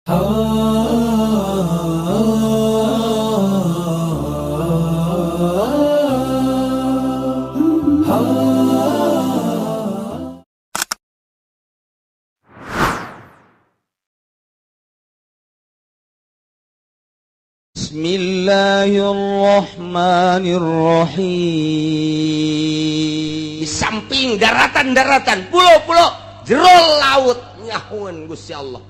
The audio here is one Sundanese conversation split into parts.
Bismillahirrahmanirrahim. Di samping daratan-daratan, pulau-pulau, jero laut nyahun Gusti Allah.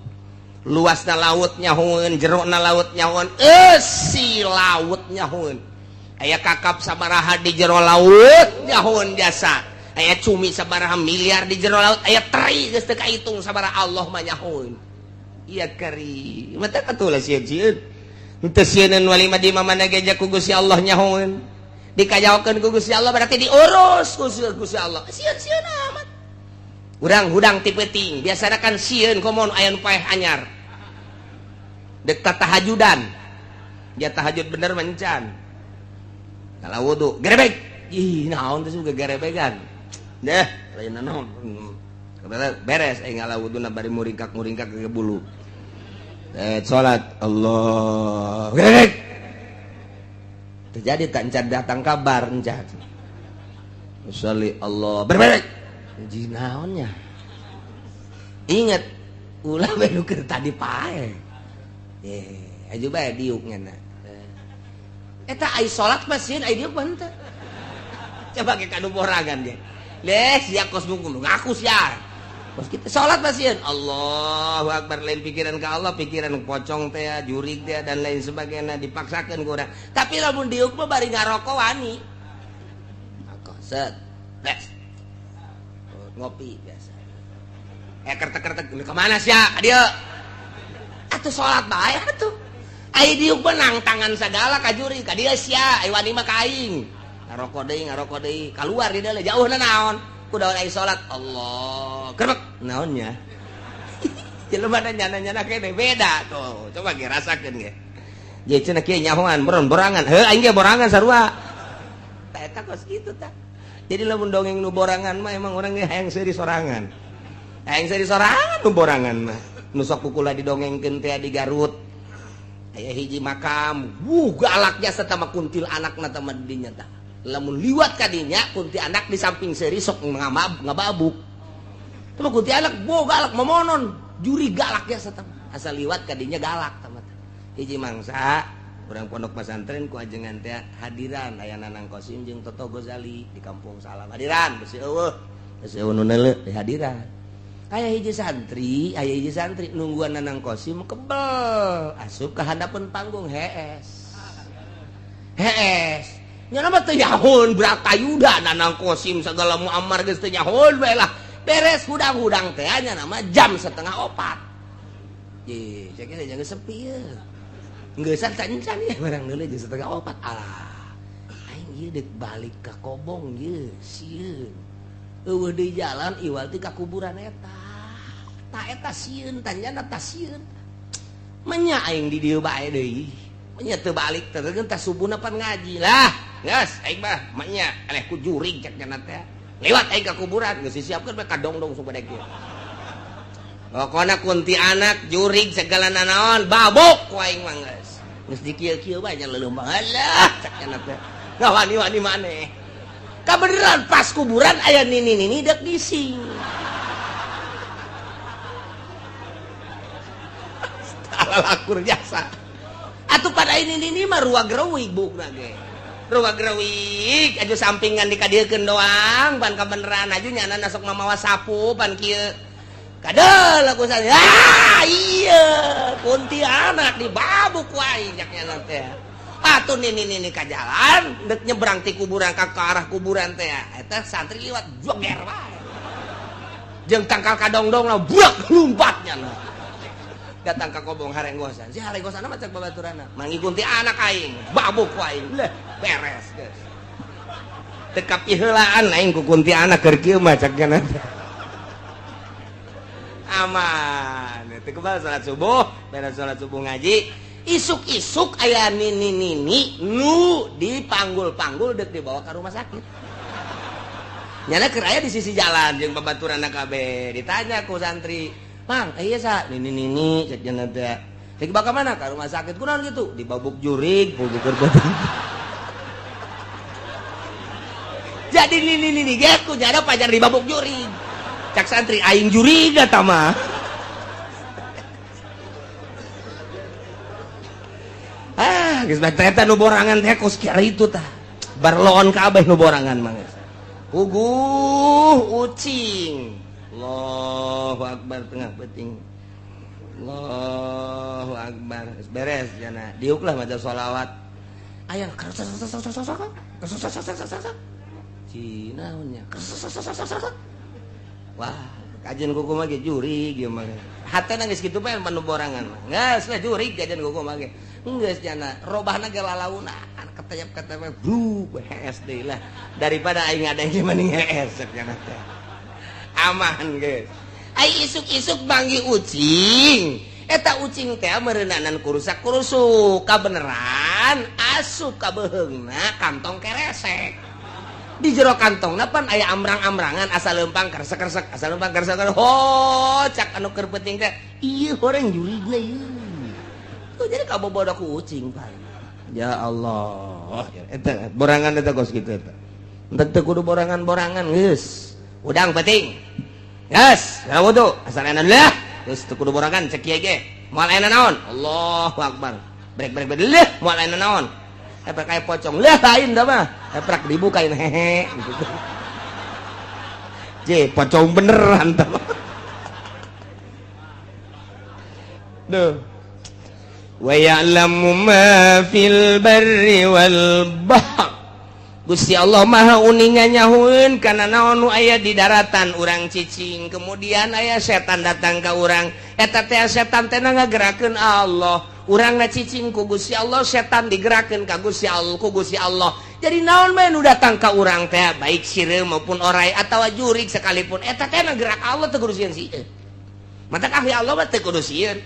Luasna laut nyahun, jerona laut nyahun, esi laut nyahun. Aya kakap sabaraha di jero laut nyahun jasa. Aya cumi sabaraha miliar di jero laut, aya teri geus teu kahitung sabaraha Allah mah nyahun. Iya kari, mata katulah sieun-sieun. Tesieun walima di mamana geja ku Gusti Allah nyahun. Dikajawakeun ku Gusti Allah berarti diurus ku Gusti Allah. Sieun-sieun amat. Urang hudang ti peuting, biasana kan sieun komo aya nu paeh anyar. Dek tahajudan. Dia tahajud bener mencan. Kalau wudu, gerebeg. Ih, naon teh suga gerebegan. Deh, lain naon. Beres aing ngala wuduna bari muringkak-muringkak ke bulu. Sholat Allah gerebeg. Terjadi tak encan datang kabar encan. Sholli Allah berbalik. Jinaonnya. Ingat ulah bae keur tadi pae. Aju bae diuknya na. Eta ai salat mah sieun ai diuk mah henteu. Coba ke kanu borangan dia. Les sia kos bungkul ngaku sia. Bos kita salat pasien Allahu Akbar lain pikiran ke Allah pikiran pocong teh jurig teh dan lain sebagainya dipaksakan ke orang tapi lamun diuk mah bari ngaroko wani rokok set les ngopi biasa kertek-kertek kemana sih ya dia atuh salat bae atuh ai diuk benang tangan segala ka jurig ka dia sia ai wani mah kaing ngaroko deui keluar di dalam jauhna naon kudaon ai salat Allah kerbek naonnya jelema nyana-nyana kene beda tuh coba ge rasakeun ge ye cenah kieu nyahoan borangan heuh aing ge borangan sarua eta kos kitu tah jadi lamun dongeng nu borangan mah emang urang ge hayang seuri sorangan nu borangan mah nu sok kukula didongengkeun teh di Garut aya hiji makam galaknya serta mah kuntil anakna teh mah dinya tah lamun liwat kadinya kunti anak di samping seri sok ngababuk cuma kunti anak galak memonon juri galak ya setem asal liwat kadinya galak teman hiji mangsa orang pondok pesantren ku ajengan teh hadiran aya Nanang Kosim jeung Toto Gozali di kampung Salam hadiran besi eueuh nu neuleuh hadiran aya hiji santri nungguan Nanang Kosim kebel asup ka handapeun panggung hees nyana mah teu nyahoun brakayuda Nanang Kosim segala muammar geus teu nyahoun bae lah beres hudang-hudang teh nya nama jam 3:04 ye cek geus jangan sepi ye geussan cancan ye barang deuleu jam 3:04 alah aing ieu deuk balik ka Kobong ye sieun eueuh deui jalan iwal ti ka kuburan eta ta eta sieun tanjana ta sieun menya aing di dieu bae deui menya teu balik teh tah subuhna pan ngaji lah geus aing mah manya eleh ku jurig cek cenah teh lewat aing ka kuburan geus disiapkeun bae kadongdong supaya kieu pokona kunti anak jurig segala naon babok ku aing mah geus dikieu-kieu bae nya leuleum alah cek cenah teh ngawani-wani maneh kabeneran pas kuburan aya nini-nini deuk gising alakur jasa atuh pada ini mah ruag reuwig bukna ge ruag reuwig aju sampingan dikadiekeun doang pan kabeneran aju nyana sok mamawa sapu pan kieu kadal aku saya iya kuntilanak dibabuk wae nya nyana teh atuh nini ka jalan deuk nyebrang ti kuburan ka arah kuburan teh eta santri liwat joger wae jeung tangkal kadongdong na burak lumpatnya na datang ke Kobong harenggosan si harenggosan mah cek babaturana mangi kunti anak aing babuk aing leh beres geus teu kapiheulaan aing ku kunti anak keur kieu mah cek cenah aman teu kebal salat subuh beres salat subuh ngaji isuk-isuk aya nini-nini nu dipanggul-panggul deuk dibawa ke rumah sakit nyana keur aya di sisi jalan jeung babaturanna kabeh ditanya ku santri Mang iya sa nini cek jangan teh cek bakal mana ke rumah sakit kurang gitu di babuk jurig babuk kerbeting jadi nini geku jadi pacar di babuk jurig cak santri aing jurig gak mah geus ternyata nu borangan teh kos kira itu tah barloon kabeh nu borangan mah ucing Allahu Akbar tengah peting Allahu Akbar beres jana diuk lah maca sholawat aya cina nya wah kajian kuku mah ge jurig ieu mah hatena geus kitu bae manu borangan mah geus lah jurig kajian kuku mah ge geus jana robahna ge lalauna ketep bru hees deui lah daripada aing ada yang mending hees jana teh aman guys ai isuk-isuk banggi ucing eta ucing teh meureunanan kurusak-kurusuk kabeneran asup ka beheungna kantong keresek di jero kantongna pan aya amrang-amrangan asal leumpang keresek-keresek asal leumpang keresek ho cak anu keur penting teh ieu horeng jurigna ieu tuh jadi kabobodo ku ucing pan ya Allah eta borangan eta kos kitu eta entek teu kudu borangan-borangan geus udang penting yes ya wudu asal enak lah terus kudu borangan cek kieu ge moal enak naon Allahu Akbar brek lah moal enak naon epek kayak pocong lah lain dah mah epek dibukain hehe gitu je pocong beneran tah duh wa ya'lamu ma fil barri wal bahr Gusti Allah maha uningan nyahueun kana naon nu aya di daratan urang cicing kemudian aya setan datang ka urang eta teh setan teh ngagerakeun Allah urangna cicing ku Gusti Allah setan digerakkeun ka Gusti Allah ku Gusti Allah jadi naon bae nu datang ka urang teh baik sireum maupun orai atawa jurig sekalipun eta teh ngagerak Allah teu kudu sieun sieun mata ahli Allah mah teu kudu sieun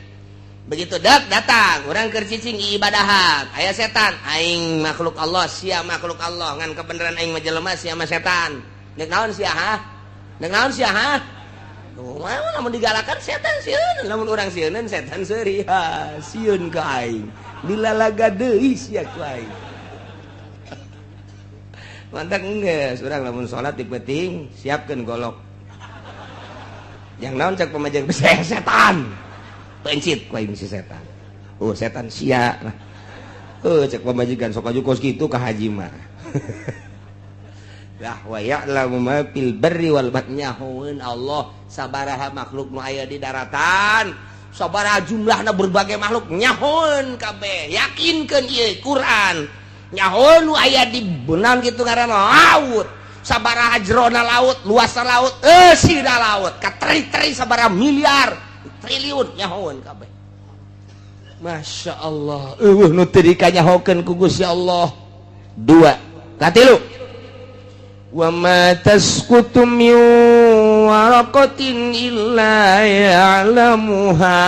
begitu datang orang keur cicing ibadahan aya setan aing makhluk Allah sia makhluk Allah ngan kebenaran aing mah jelema sia mah setan nek naon sia ha nek naon sia ha tuh mah lamun digalakan setan sieun lamun urang sieun setan seuri ha sieun ka aing dilalaga deui sia ku aing mantap geus urang lamun salat dipenting siapkeun golok yang naon cek pamajang setan pencit ku aing si setan oh setan sia lah cek pamajikan sok ajukos kitu ka haji mah lah wa ya'lamu ma fil barri wal bahri nyahoeun Allah sabaraha makhluk nu aya di daratan sabaraha jumlahna berbagai makhluk nyahoeun kabeh yakinkeun ieu Quran nyahoeun nu aya di beunang kitu ngaranna laut sabaraha jerona laut luasna laut sida laut kateri-teri sabaraha miliar triliun nyahoeun kabeh Masya Allah nu teu dikanyahokeun ku Gusti Allah dua katilu wa ma tasqutu min waraqatin illa ya'lamuha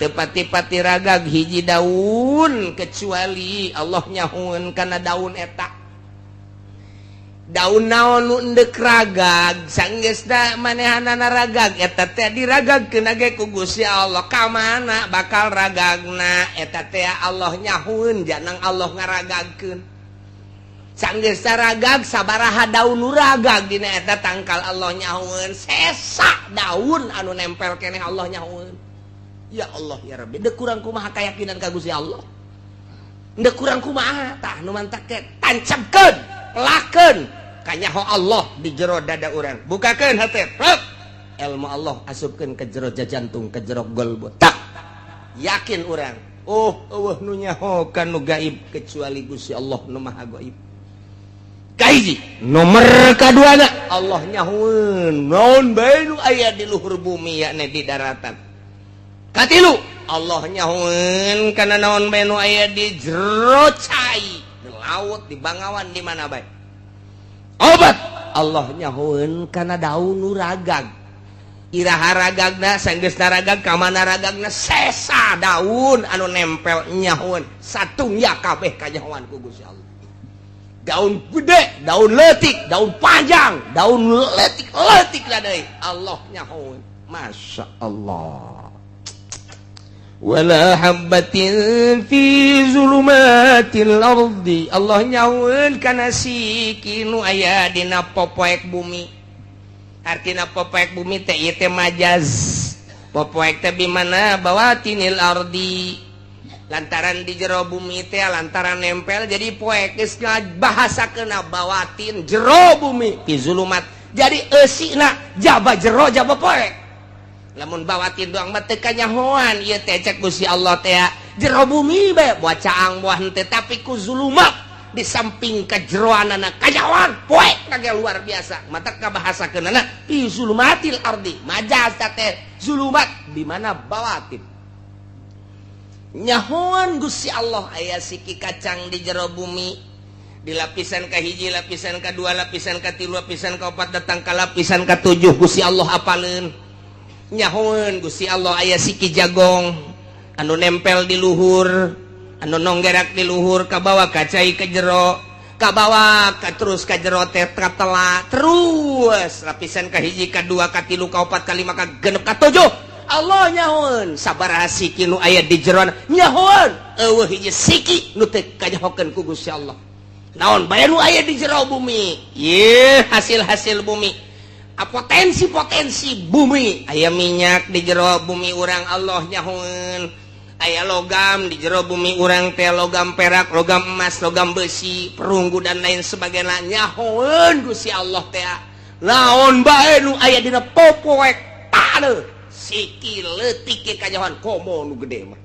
tepati-pati ragag hiji daun kecuali Allah nyahoeun kana daun eta daun naon nu endek ragag sanggeusna manehanana ragag eta teh diragagkeun ge ku Gusti Allah ka mana bakal ragagna eta teh Allah nyahueun janang Allah ngaragagkeun sanggeusna ragag sabaraha daun nu ragag dina eta tangkal Allah nyahueun sesa daun anu nempel keneh Allah nyahueun ya Allah ya Rabbi deuk kurang kumaha kayakinan ka Gusti Allah deuk kurang kumaha tah nu mantak ke tancapkeun lakeun kanyaho Allah di jero dada urang bukakeun hate ilmu Allah asupkeun ke jero jantung ke jero golbot tak yakin urang eueuh nu nyaho kan nu gaib kecuali Gusti Allah nu maha gaib kahiji nomor kaduana Allah nyahoeun naon bae nu aya di luhur bumi yakni di daratan katilu Allah nyahoeun kana naon bae nu aya di jero cai laut di bangawan di mana baik obat Allah nyahoeun kana daun nu ragag iraha ragagna sanggeusna ragag ka mana ragagna sesa daun anu nempel nyahoeun satungya kabeh kanyahoan ku Gusti Allah daun gede daun leutik daun panjang daun leutik lah deui Allah nyahoeun Masya Allah. Wala habbatin fi zulumatil ardi. Allah nyaweun kana siki nu aya dina popoek bumi. Artina popoek bumi teh ieu teh majaz. Popoek teh bimana bawatinil ardi. Lantaran di jero bumi teh lantaran nempel jadi poek geus ngabahasakeun bawatin jero bumi fi zulumat. Jadi eusina jaba jero jaba poek. Lamun bawatin doang mah teu kanyahoan ieu teh cek Gusti Allah teh jero bumi bae buat caang buah henteu tapi ku zulumat di samping kajeroanana kanyahoan poek kage luar biasa mata kabahasakeunana fi zulumatil ardi majaz teh zulumat di mana bawatin nyahoan Gusti Allah aya siki kacang di jero bumi di lapisan kahiji lapisan kadua lapisan katilu lapisan kaopat datang ka lapisan katujuh Gusti Allah apaleun nyahoeun Gusti Allah aya siki jagong anu nempel di luhur anu nonggerak di luhur ka bawah ka cai ka jero ka bawah ka terus ka jero teh katela terus lapisan kahiji kadua katilu kaopat kalima ka genep katujuh Allah nyahoeun sabaraha siki nu aya di jero nyahoeun eueuh hiji siki nu teu kanyahokeun ku Gusti Allah naon bae nu aya di jero bumi ieu hasil-hasil bumi potensi bumi aya minyak di jero bumi urang Allah nyahoeun aya logam di jero bumi urang teh logam perak logam emas logam besi perunggu dan lain sebagainya nyahoeun Gusti Allah teh naon bae nu aya dina popoek taneuh siki leutik kanyahoan komo nu gede mah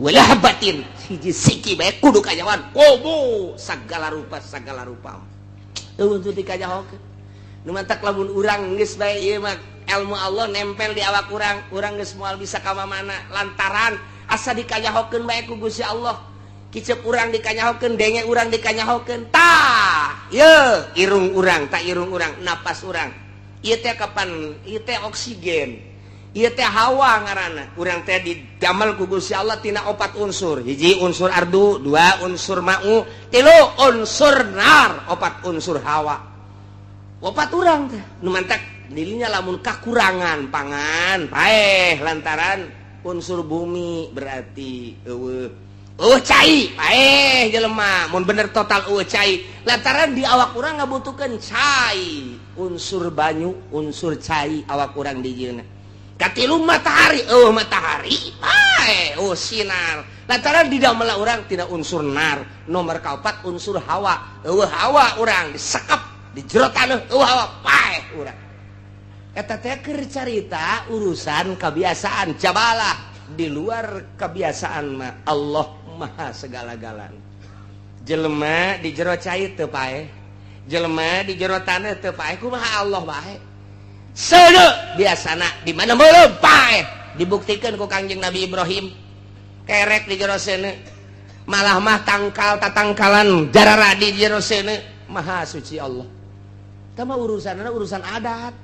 wala batin hiji siki bae kudu kanyahoan komo sagala rupa eueuh teu dikanyahokeun nu mantak lamun urang geus bae ieu mah ilmu Allah nempel di awak urang geus moal bisa ka mana lantaran asa dikanyahokeun bae ku Gusti Allah kicep urang dikanyahokeun denge urang dikanyahokeun tah ieu irung urang napas urang ieu teh kapan ieu teh oksigen ieu teh hawa ngaranna urang teh didamel ku Gusti Allah tina 4 unsur hiji unsur ardu 2 unsur ma'u 3 unsur nar 4 unsur hawa opat urang teh nu mantak dirinya lamun kakurangan pangan paeh lantaran unsur bumi berarti eueuh cai paeh jelema mun bener total eueuh cai lantaran di awak urang ngabutuhkeun cai unsur banyu unsur cai awak urang di dieuna katilu matahari eueuh matahari paeh sinar lantaran di dalam urang tina unsur nar nomor kaopat unsur hawa eueuh hawa urang disekep di jero taneuh hawa paeh urang eta teh keur carita urusan kebiasaan jabalah di luar kebiasaan mah Allah maha segala-galana jelema di jero cai teu paeh jelema di jero taneuh teu paeh kumaha Allah bae seuneu biasana di mana meuleum paeh dibuktikeun ku Kangjeng Nabi Ibrahim kerek di jero seuneu malah mah tangkal tatangkalan jarara di jero seuneu maha suci Allah tama urusan adat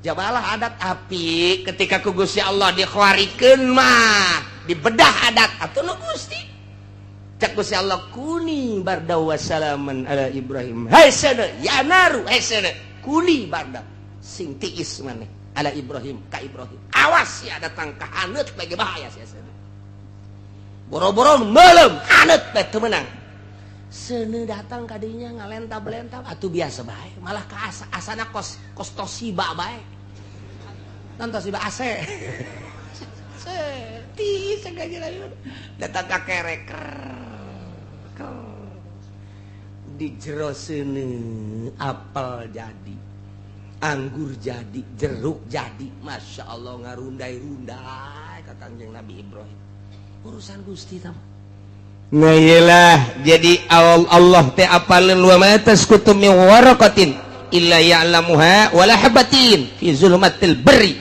jabalah adat api ketika ku Gusti Allah dikhawarikeun mah dibedah adat atuh nu Gusti cek Gusti Allah kuni barda wa salaman ala Ibrahim hai sana ya naru hai sana kuni barda sing tiis maneh ala Ibrahim ka Ibrahim awas ya datang ka haneut bage bahaya sia sana boro-boro meuleum haneut teh teu meunang seuneu datang ka dinya ngalentab-lentab atuh biasa bae malah ka asana kos Toshiba bae non Toshiba AC ti sagajana datang ka kerek di jero seuneu apel jadi anggur jadi jeruk jadi Masya Allah ngarundai-rundai ka Kangjeng Nabi Ibrahim urusan Gusti tah ngailah jadi Allah teh apaleun wa ma tasqutu min waraqatin illa ya'lamuha wala habatin fi zulumatil barri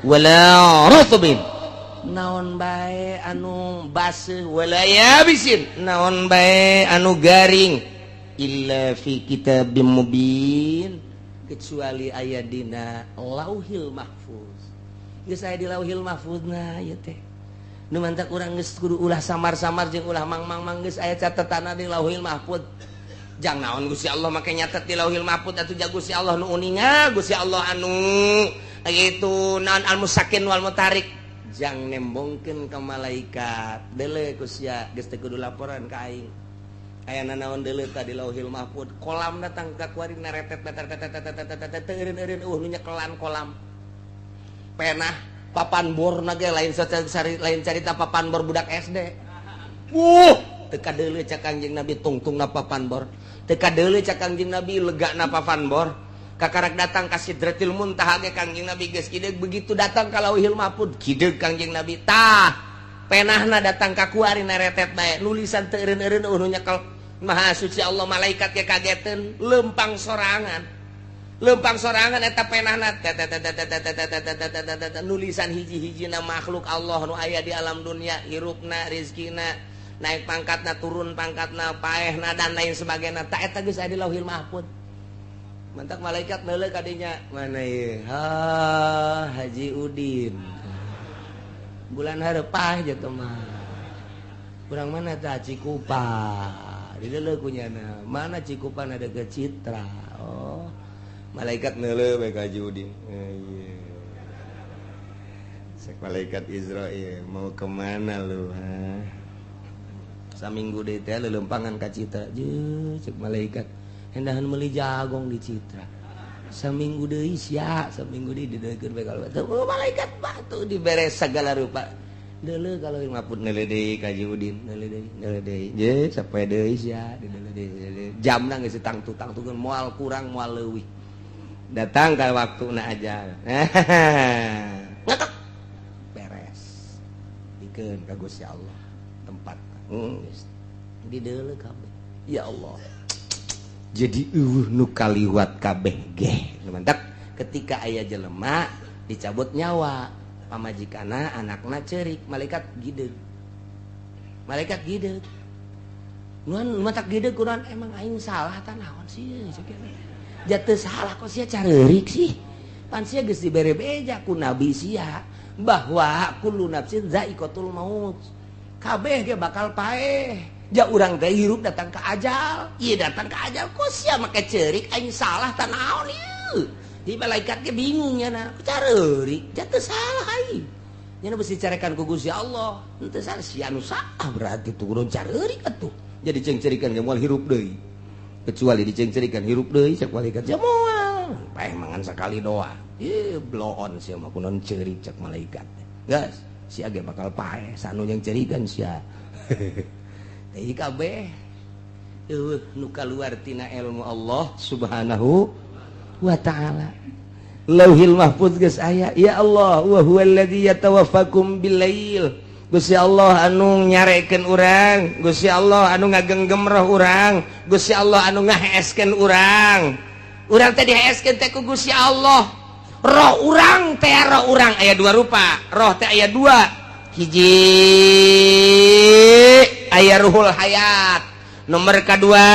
wala ratbin naon bae anu baseuh wala yabisin naon bae anu garing illa fi kitabim mubin kecuali aya dina lauhil mahfuz geus aya di lauhil mahfuzna ieu teh nu mantak urang geus kudu ulah samar-samar jeung ulah mang-mang geus aya catetana di lauhil mahfuz jang naon Gusti Allah make nyatet di lauhil mahfuz atuh ja Gusti Allah nu uninga Gusti Allah anu itu naon al-musakin wal mutarik jang nembongkeun ka malaikat deuleu ku sia geus teu kudu laporan ka aing ayana naon deuleu tadi lauhil mahfuz kolam datang ka kuari naretet eureun-eureun nu nyekelan kolam penah papan bor na ge lain carita papan bor budak SD teu kadeuleu cak Kangjeng Nabi tungtungna papan bor teu kadeuleu cak Kangjeng Nabi legana papan bor kakarak datang ka Sidratil Muntaha ge Kangjeng Nabi geus kideug begitu datang ka Lauhil Mahfuz kideug Kangjeng Nabi tah penahna datang ka kuari naretet bae nulisan teu eureun-eureun nu nyekel Maha Suci Allah malaikat ge kageteun lempang sorangan eta penahna nulisan hiji-hijina makhluk Allah nu aya di alam dunia hirupna rizkina naik pangkatna turun pangkatna paehna dan lain sebagainya tak eta geus aya di Lauhil Mahfuz mantak malaikat neuleuh ka dinya mana ieu Haji Udin bulan hareupah jatuh mah urang mana tah Cikupa dideuleuh ku nyana mana Cikupa ada ke Citra oh malaikat neuleuh bae ka Haji Udin sek malaikat Israil mau kemana lu saminggu deui teh lelempangan ka Citra cek malaikat hendahan meuli jagong di Citra saminggu deui sia saminggu deui dideulkeun bae ka malaikat batu diberes segala rupa deuleuh kalau Mahfuz neuleuh deui ka Haji Udin neuleuh deui ye sapoe deui sia dideuleuh deui jamna geus tangtu-tangtukeun moal kurang moal leuwih datang ka waktuna ajal ngatok beres dikeun ka Gusti Allah tempat dideuleuh kabeh ya Allah jadi nu kaliwat kabeh ge mantap ketika aya jelema dicabut nyawa pamajikana anakna ceurik malaikat gideug nuan matak gideug kuran emang aing salah tah naon sih jatuh salah kok sia careurik sih pan sia geus dibere beja ku nabi sia bahwa kullu nafsin za'iqatul maut kabeh ge bakal paeh ja urang teh hirup datang ka ajal ieu datang ka ajal kok sia make ceurik aing salah tah naon ieu di malaikat ge bingung nya careurik jatuh salah aing nya beusi carekan ku Gusti Allah henteu salah sia anu salah berarti turun careurik atuh jadi cengcerikan ge moal hirup deui kecuali dicengcerikan hirup deui cek malaikat ja moal paeh mangan sakali doa ieu blow on sia mah kunaon ceurik cek malaikat geus sia ge bakal paeh sanu yang cerikan sia teh kabeh nu kaluar tina ilmu Allah Subhanahu wa ta'ala Lauhil Mahfuz geus aya ya Allah wa huwallazi yatawaffakum billail Gusti Allah anu nyarekeun urang Gusti Allah anu ngagenggem roh urang Gusti Allah anu ngaheeskeun urang teh diheeskeun teh ku Gusti Allah roh urang teh roh urang aya dua rupa roh teh aya dua hiji aya ruhul hayat nomor kedua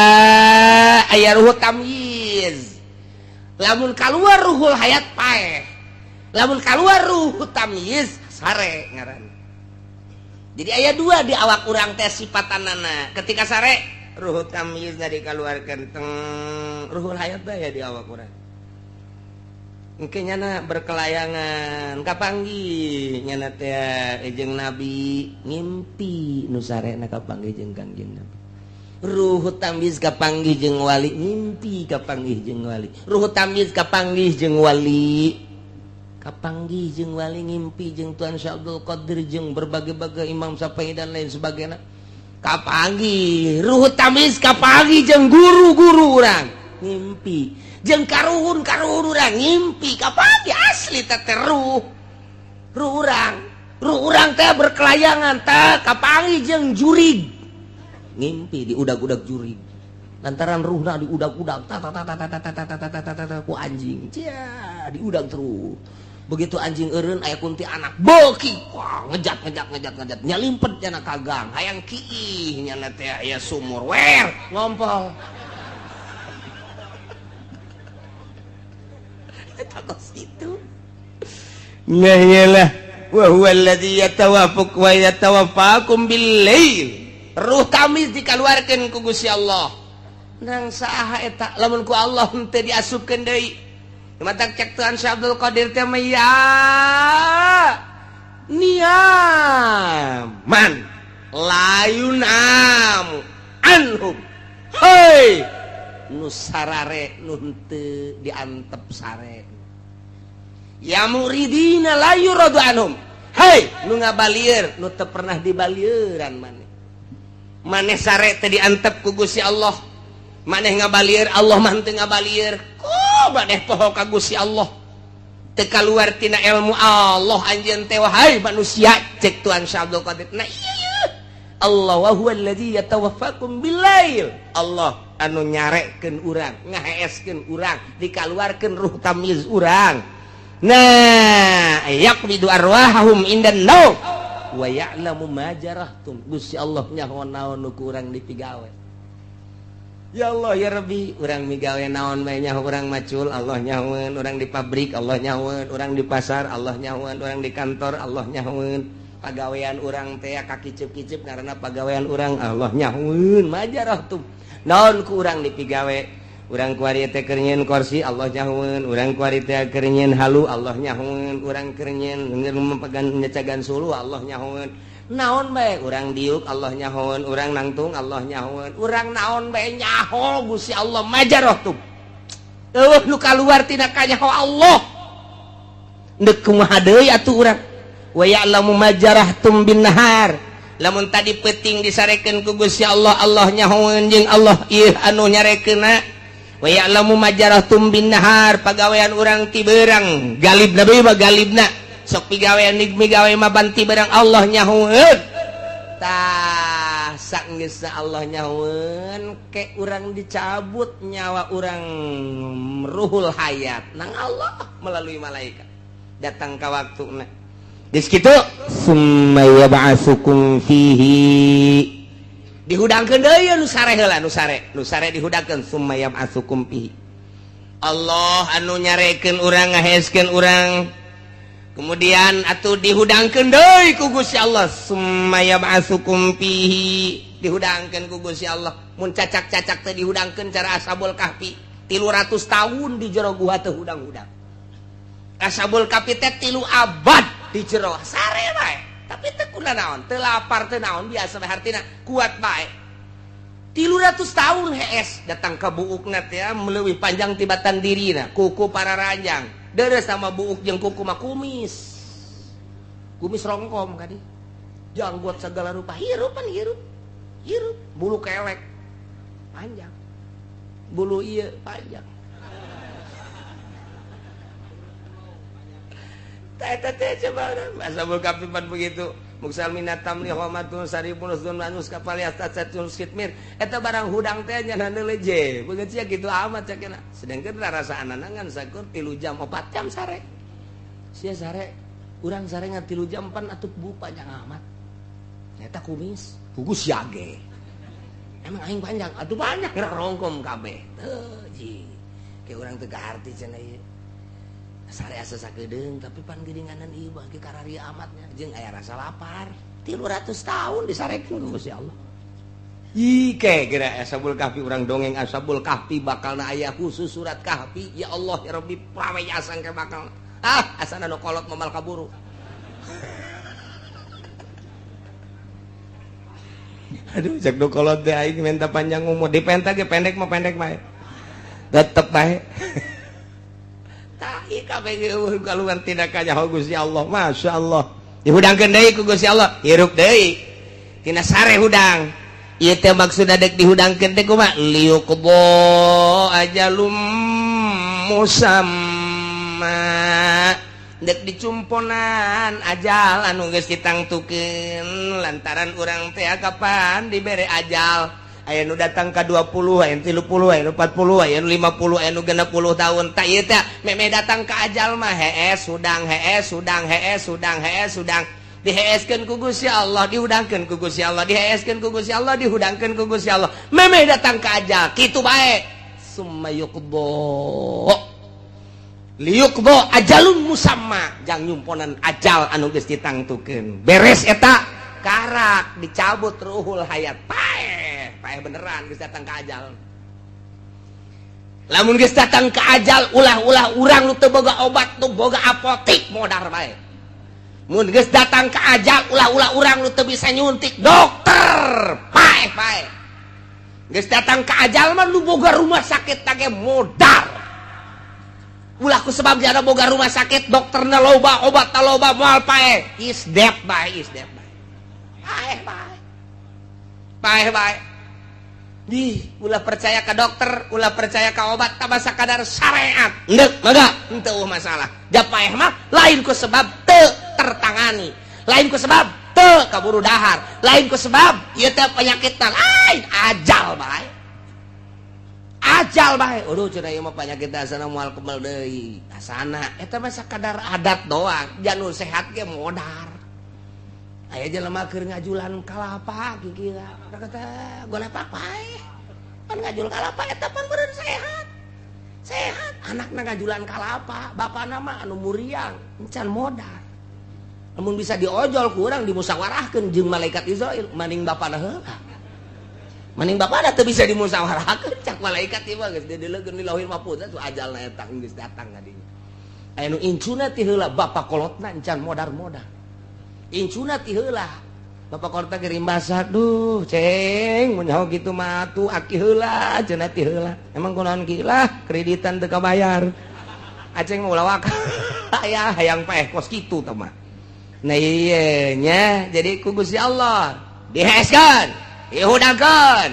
aya ruhul tamyiz lamun kaluar ruhul hayat paeh lamun kaluar ruhul tamyiz sare ngaran jadi aya dua di awak urang teh sipatanana ketika sare ruhul tamyiz na dikaluarkeun teng ruhul hayat aya di awak urang engke nyana berkelayangan kapanggih nyana teh jeung Nabi ngimpi nu sarena kapanggih jeung Kangjeng Nabi ruh tamyiz kapanggih jeung wali ngimpi kapanggih jeung wali ruh tamyiz kapanggih jeung wali ngimpi jeung Tuan Syekh Abdul Qadir jeung berbagai-bagai Imam Syafi'i dan lain sebagainya kapanggih ruh tamyiz kapanggih jeung guru-guru urang ngimpi jeung karuhun urang ngimpi kapanggih asli teh ruh urang teh berkelayangan teh kapanggih jeung jurig ngimpi di udag-udag jurig lantaran ruhna di udag-udag ku anjing cia di udag terus begitu anjing eureun aya kunti anak beuki wah ngejat nyalimpet cenah ka gang hayang kiih nya teh aya sumur wer ngompol takos itu nyalah wa huwallazi yatawaffakum bil-lail ruh tamyiz dikaluarkeun ku Gusti Allah nang saha eta lamun ku Allah henteu diasupkeun deui mata cek Tuhan Syekh Abdul Qadir teh ya niaman layunam anhum hei nu sarare nu teu diantep sare ya muridina la yuradu anhum hei nu ngabalieur nu teu pernah dibalieuran maneh sare teh diantep ku Gusti Allah maneh ngabalieur Allah mah teu ngabalieur ku maneh poho ka Gusti Allah teu kaluar tina ilmu Allah anjeun teh wahai manusia cek Tuhan Syekh Abdul Qadir nah iya Allah wa huwa allazi yatawaffakum bilail Allah anu nyarekeun urang ngaheeskeun urang dikaluarkeun ruh tamiz urang nah yaqbidu arwahahum indan naum wa ya'lamu ma jarahtum Gusti Allah nyaho naon nu ku urang dipigawe ya Allah ya Rabbi urang migawe naon bae nyaho urang macul Allah nyahoeun urang di pabrik Allah nyahoeun urang di pasar Allah nyahoeun urang di kantor Allah nyahoeun pagawean urang teh ka kicep-kicep karena pagawean urang Allah nyahoeun ma jarahtum naon ku urang dipigawe urang kuari teh keur nyieun kursi Allah nyahoeun urang kuari teh keur nyieun halu Allah nyahoeun urang keur nyieun mepegan nyecagan sulu Allah nyahoeun naon bae urang diuk Allah nyahoeun urang nangtung Allah nyahoeun urang naon bae nyaho Gusti Allah majarahtum nu kaluar tina ka nyaho Allah deuk kumaha deui atuh urang wa ya'lamu majarahtum bin nahar lamun tadi peuting disarekeun ku Gusti Allah Allah nyahoeun jeung Allah ieu anu nyarekeunna wa ya'lamu majarahtum bin nahar pagawean urang ti beurang galibna deui mah galibna sok pigawean migawe mah banti barang Allah nyahoeun tah saenggeusna Allah nyahoeun ke urang dicabut nyawa urang ruhul hayat nang Allah melalui malaikat datang ka waktuna geus kitu summa yab'atsukum fihi dihudangkeun deui nu sare heula nu sare dihudangkeun summa yab'atsukum fihi Allah anu nyarekeun urang ngaheeskeun urang kemudian atuh dihudangkeun deui ku Gusti Allah summa yab'atsukum fihi dihudangkeun ku Gusti Allah mun cacak-cacak teh dihudangkeun cara Ashabul Kahfi 300 tahun di jero gua teh hudang-hudang Ashabul Kahfi teh 3 abad di jero sare bae tapi teu kuna naon teu lapar teu naon biasa bae hartina kuat bae 300 tahun hees datang ka buukna teh meleuwih panjang tibatan dirina kuku para ranjang deres sama buuk jeung kuku mah kumis rongkom kadi janggot segala rupa hirup bulu kelek panjang bulu ieu panjang eta teh coba Ashabul Kahfi pan begitu muksal minatam li homatun saripun usdun manus kapal yastatun skitmir eta barang hudang teh nya leje beungeut sia kitu amat cakena sedengkeun rarasaan nangan sakur 3 jam 4 jam sare sia sare urang sare ngan 3 jam pan atuh bu panjang amat eta kumis pugus yage emang aing panjang atuh banyak rongkom kabeh teu ji ke urang teu kaharti cenah ieu sare asa sakedeung tapi pan geuninganan ieu bagi karari amatnya jeung aya rasa lapar 300 tahun disarekeun ku Gusti Allah ih ke geura Ashabul Kahfi urang dongeng Ashabul Kahfi bakalna aya khusus surat Kahfi ya Allah ya Rabbi prawe asang ke bakal asana nu kolot momal kaburu aduh cek do kolot teh aing minta panjang umur dipenta ge pendek mah pendek bae tetep bae tah ieu kabeh kaluan tindak nyaho Gusti Allah Masya Allah dihudangkeun deui ku Gusti Allah hirup deui tina sare hudang ieu teh maksudna dek dihudangkeun teh kumaha liuqbo ajalum musamma dek dicumponan ajal anu geus ditangtukeun lantaran urang teh kapan dibere ajal aya nu datang ka 20 aya nu 30 aya nu 40 aya nu 50 aya nu 60 tahun tah ieu teh meme datang ka ajal mah hees hudang diheeskeun ku Gusti Allah dihudangkeun ku Gusti Allah diheeskeun ku Gusti Allah dihudangkeun ku Gusti Allah meme datang ka ajal kitu bae summa yuqdo liyuqdo ajalun musamma jang nyumponan ajal anu geus ditangtukeun beres eta karak dicabut ruhul hayat paeh beneran geus datang ka ajal lamun geus datang ke ajal ulah-ulah urang nu teu boga obat nu boga apotik modar bae. Mun geus datang ke ajal ulah-ulah urang nu teu bisa nyuntik dokter paeh bae. Geus datang ke ajal mah nu boga rumah sakit tage modar. Ulah ku sebab jana boga rumah sakit dokterna loba obatna loba moal paeh. Is dead bae, is dead bae. Paeh bae. Paeh bae. Ulah percaya ke dokter, ulah percaya ke obat, tambah sakadar syariat. Endek, mangga, henteu masalah. Da paeh mah lain ku sebab teu tertangani, lain ku sebab teu kaburu dahar, lain ku sebab ieu teh penyakitna lain ajal bae. Ajal bae. Aduh cenah ieu mah penyakit asana moal kemel deui. Asana eta mah sakadar adat doang, janur sehat ge modar. Aya jelema keur ngajulan kalapa kikira. Kata golepak paeh. Pan ngajul kalapa eta pan beureun sehat. Sehat anakna ngajulan kalapa, bapana mah anu muriang, encan modal. Namun bisa diojol ku urang dimusawarahkeun jeung malaikat Israil, maning bapana heula. Maning bapana teu bisa dimusawarahkeun cak malaikat ieu mah geus dideuleukeun di Lauhil Mahfuz atuh ajalna eta geus datang ka dieu. Aya nu incuna ti heula bapa kolotna encan modar-modar. Incuna ti heula bapak korta kirim basak duh ceng mun nyaho kitu mah atuh aki heula cenah ti heula emang kunaon kilah kreditan teu kabayar aceng mah ulawak aya hayang paeh kos kitu tah mah nah ieu nya jadi ku Gusti Allah diheskeun dihudangkeun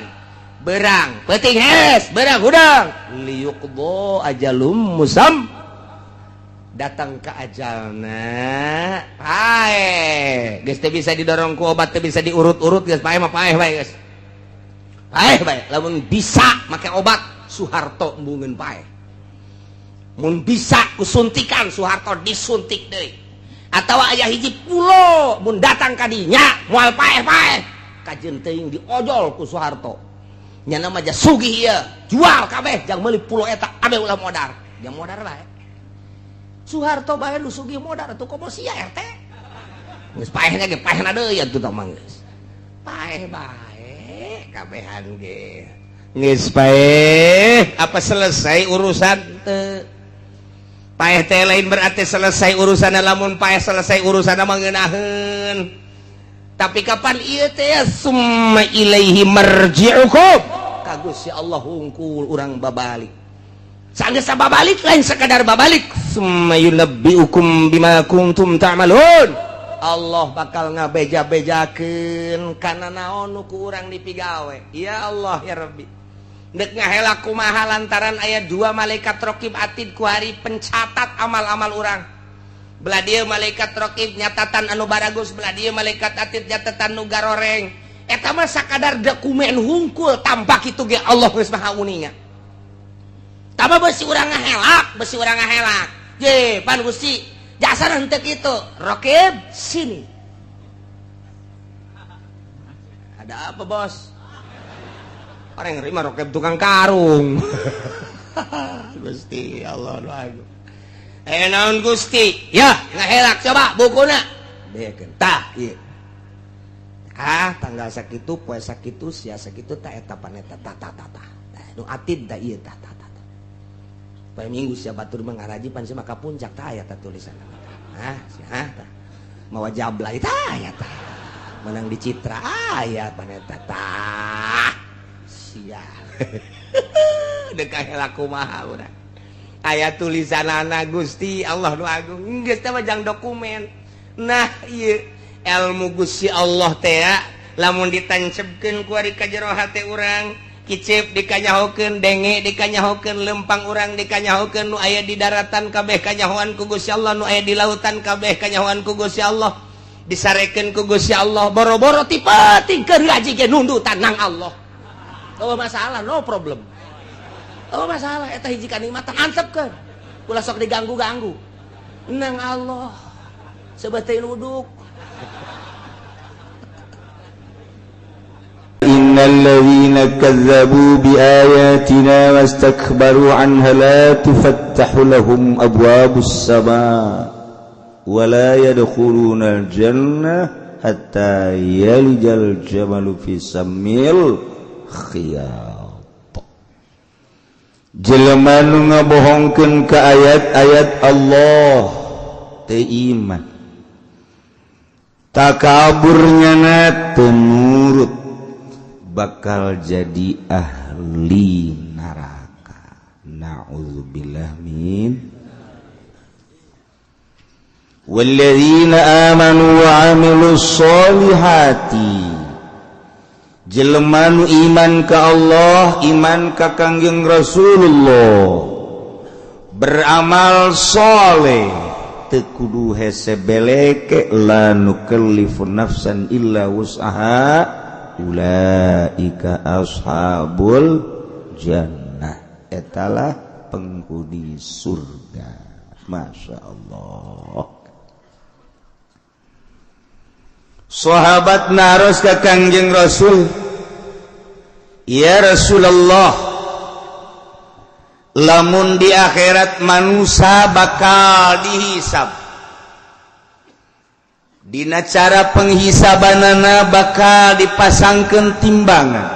berang peuting hes berang hudang liyuqdo ajalum musam datang ke ajalna paeh geus teu bisa didorong ku obat teu bisa diurut-urut geus paeh mah paeh bae geus paeh bae lamun bisa make obat Soeharto embungeun paeh mun bisa ku suntikan Soeharto disuntik deui atawa aya hiji pulo mun datang ka dinya moal paeh-paeh kajeun teuing diojol ku Soeharto nya nama aja sugih ieu jual kabeh jang meuli pulo eta abe ulah modar jang modar bae Soeharto bae nu sugih modar atuh komo sia RT. Geus paehna ge paehna deui atuh tah mah geus. Paeh bae kabehan ge. Geus paeh apa selesai urusan teu. Paeh teh lain berarti selesai urusan lamun paeh selesai urusan mah ngeunaheun. Tapi kapan ieu teh summa ilaihi marji'ukum. Ka Gusti Allah hungkul urang babalik. Sanggeus babalik lain sekadar babalik summa yunabbiukum bima kuntum ta'malun Allah bakal ngabeja-bejakeun kana naon nu ku urang dipigawe ya Allah ya Rabbi deuk ngahelak kumaha lantaran aya dua malaikat raqib atid ku hari pencatat amal-amal urang belah dieu malaikat raqib nyatatan anu baragus belah dieu malaikat atid nyatatan nu garoreng eta mah sakadar dokumen hungkul tampak kitu ge Allah geus maha uninga tambah besi urang ngahelak ye pan Gusti jasa henteu kitu raqib sini ada apa bos orang nerima raqib tukang karung Gusti Allah doaku naon Gusti ya ngahelak coba bukuna bekeun tah ieu tanggal sakitu poe sakitu sia sakitu tah eta paneta tah nu atid da ieu tah pada minggu sia batur mengaraji pan sia maka puncak tah aya tah tulisan sia tah mawa jablay tah aya tah menang di Citra aya paneta tah sia deuk kahelak kumaha urang aya tulisanana Gusti Allah nu agung geus teh jang dokumen nah ieu ilmu Gusti Allah teh lamun ditancepkeun ku ari ka jero hate urang kicip dikanyahokeun denge dikanyahokeun lempang urang dikanyahokeun nu aya di daratan kabeh kanyahoan ku Gusti Allah nu aya di lautan kabeh kanyahoan ku Gusti Allah disarekeun ku Gusti Allah boro-boro ti penting keur ngaji ge nundutan nang Allah oh masalah no problem oh masalah eta hiji kanikmatan antepkeun ulah sok diganggu-ganggu nang Allah sebeteu nuduk innalladzina kazzabu biayatina wastakbaru anha la tufattahu lahum abwabus samaa wa la yadkhuluna al-jannah hatta yalijal jamalu fi sammil khiyat jelema nu ngabohongkeun ka ayat-ayat Allah teu iman takaburnyana teu nurut bakal jadi ahli neraka. Na'udzubillah min. Walladzina amanu wa 'amilus solihati, jelema nu iman ka Allah, iman ka Kangjeng Rasulullah, beramal soleh, teu kudu hese beleke, la nukallifu nafsan illa wus'aha, ulaika ashabul jannah, etalah penghuni surga. Masya Allah. Sahabat naros ka Kangjeng Rasul, ya Rasulullah, lamun di akhirat manusia bakal dihisab, dina cara penghisabanana bakal dipasangkeun timbangan.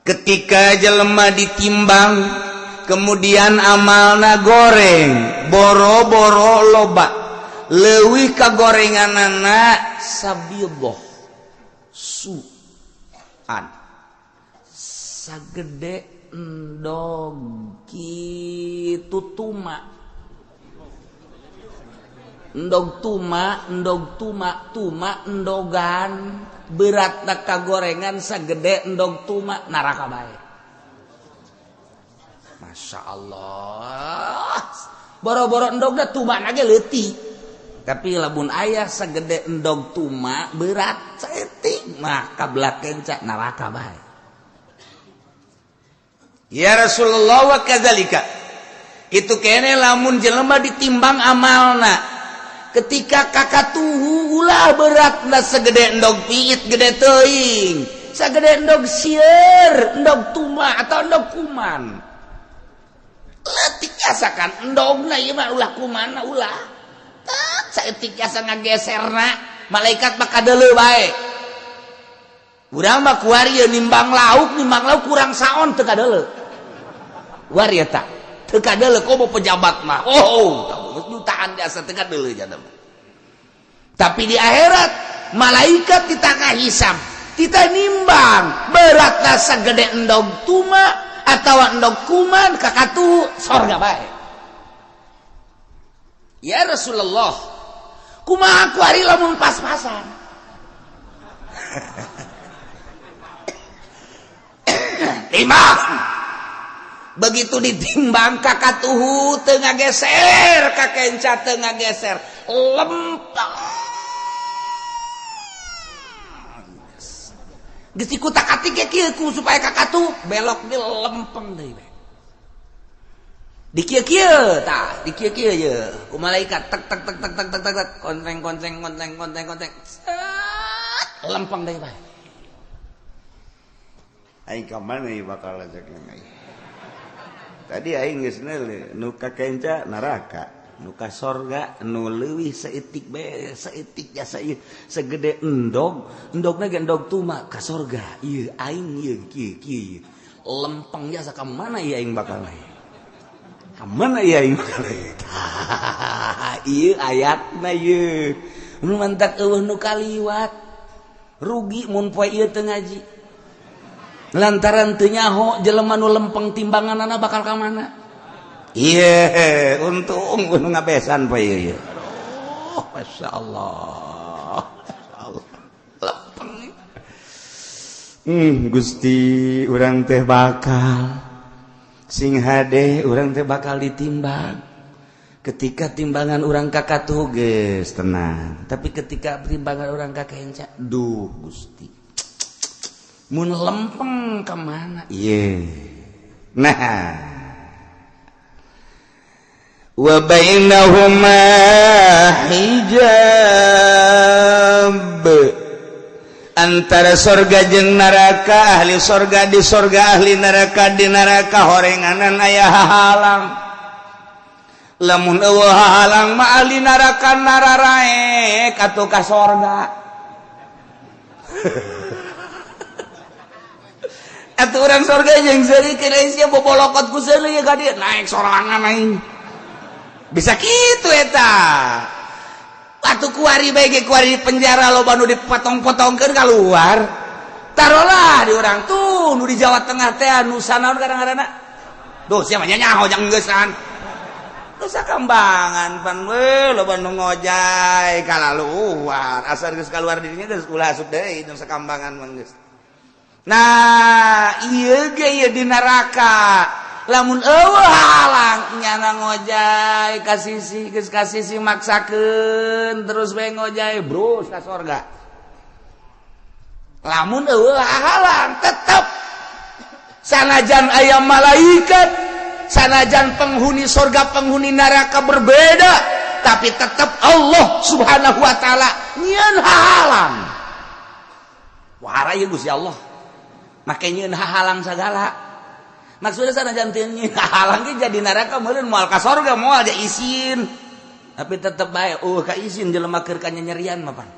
Ketika jelema ditimbang, kemudian amalna goreng, boro-boro loba, leuwih kagorenganana sabiyoh suan sagede endog kitu tuma, endog tuma endogan beratna kagorengan sagede endog tuma, neraka bae. Masya Allah, boro-boro endogna tuma nage leutik, tapi lamun ayah sagede endog tuma berat saeutik mah kablak kenca neraka bae. Ya Rasulullah, wa kadzalika, kitu kene lamun jelema ditimbang amalna, ketika kakatuhu ulah beratna sagede endog piit gede teuing, sagede endog sieur, endog tuma atau endog kuman, leutik asakan endogna ieu mah ulah kumanna ulah saeutik asa ngageserna, malaikat mah kadeuleu bae. Urang mah kuari nimbang lauk kurang saon teu kadeuleu. Wari eta teu kadeuleu komo pejabat mah. Oh, jutaan jasa teu kadeuleu jana mah. Tapi di akhirat malaikat ditangah hisab, kita nimbang beratna sagede endog tuma atawa endog kuman, kakatu sorga bae. Ya Rasulullah, kumaha aku hari lamun pas-pasan. Timbang. Begitu ditimbang kakatuhu teu ngageser, kakenca teu ngageser, lempeng. Geus dikutak-atik kieu supaya kakatu belok di lempeng deui. Di kieu-kieu tah, di kieu-kieu ye. Ku malaikat tek konteng. Lempeng deui bae. Aing ka mana ieu bakal ajak aing. Tadi aing geus neuleuh nu ka kenca neraka, nu ka sorga nu leuwih saeutik bae, saeutik jasa ieu sagede endogna ge endog tuma ka sorga. Ieu aing ieu kieu lempeng jasa ka mana ieu aing bakal lae. Ka mana ieu aing bakal lae. Ieu ayatna ieu. Nu mantak eueuh nu kaliwat. Rugi mun poe ieu teu ngaji. Lantaran teu nyaho jelema nu lempeng timbanganana bakal ka mana? Ieu untung nu ngabesan poe ieu. Oh, masyaallah. Lempeng. Gusti urang teh bakal sing hade, urang teh bakal ditimbang. Ketika timbangan urang kakatuh geus tenang, tapi ketika timbangan urang kakenca, duh Gusti, mun lempeng ka mana? Nah, wa bainahuma hijab, antara sorga jeung neraka, ahli sorga di sorga, ahli neraka di neraka, horenganan aya hahalang. Lamun eueuh hahalang mah ahli neraka nararaek atuh ka sorga. atuh urang surga jeung seulikeun sia bobolokot ku seuleuh ya ka dieu naik sorangan aing bisa kitu eta atuh kuari bae ge kuari di penjara loba nu dipotong-potongkeun keluar tarolah di urang tuh nu di Jawa Tengah teh anu sanaon kadang-kadangna duh sia mah nyaho jang geussan dosa kambangan pan we loba nu ngojay kalaluar asal geus kaluar di dinya geus ulah asup deui dosa kambangan mah geus. Nah ieu ge ieu di neraka lamun eueuh halang nyana ngojay ka sisi geus ka sisi maksakeun terus we ngojay brus ka surga. Lamun eueuh halang tetep sanajan aya malaikat sanajan penghuni surga penghuni neraka berbeda tapi tetap Allah subhanahu wa ta'ala nyieun halang wahara ieu Gusti Allah make nyieun halang sagala maksudna sanajan teu nyieun halang ge jadi neraka meureun moal ka surga moal aja izin tapi tetep bae ka izin jelema keur kanyerian mah pan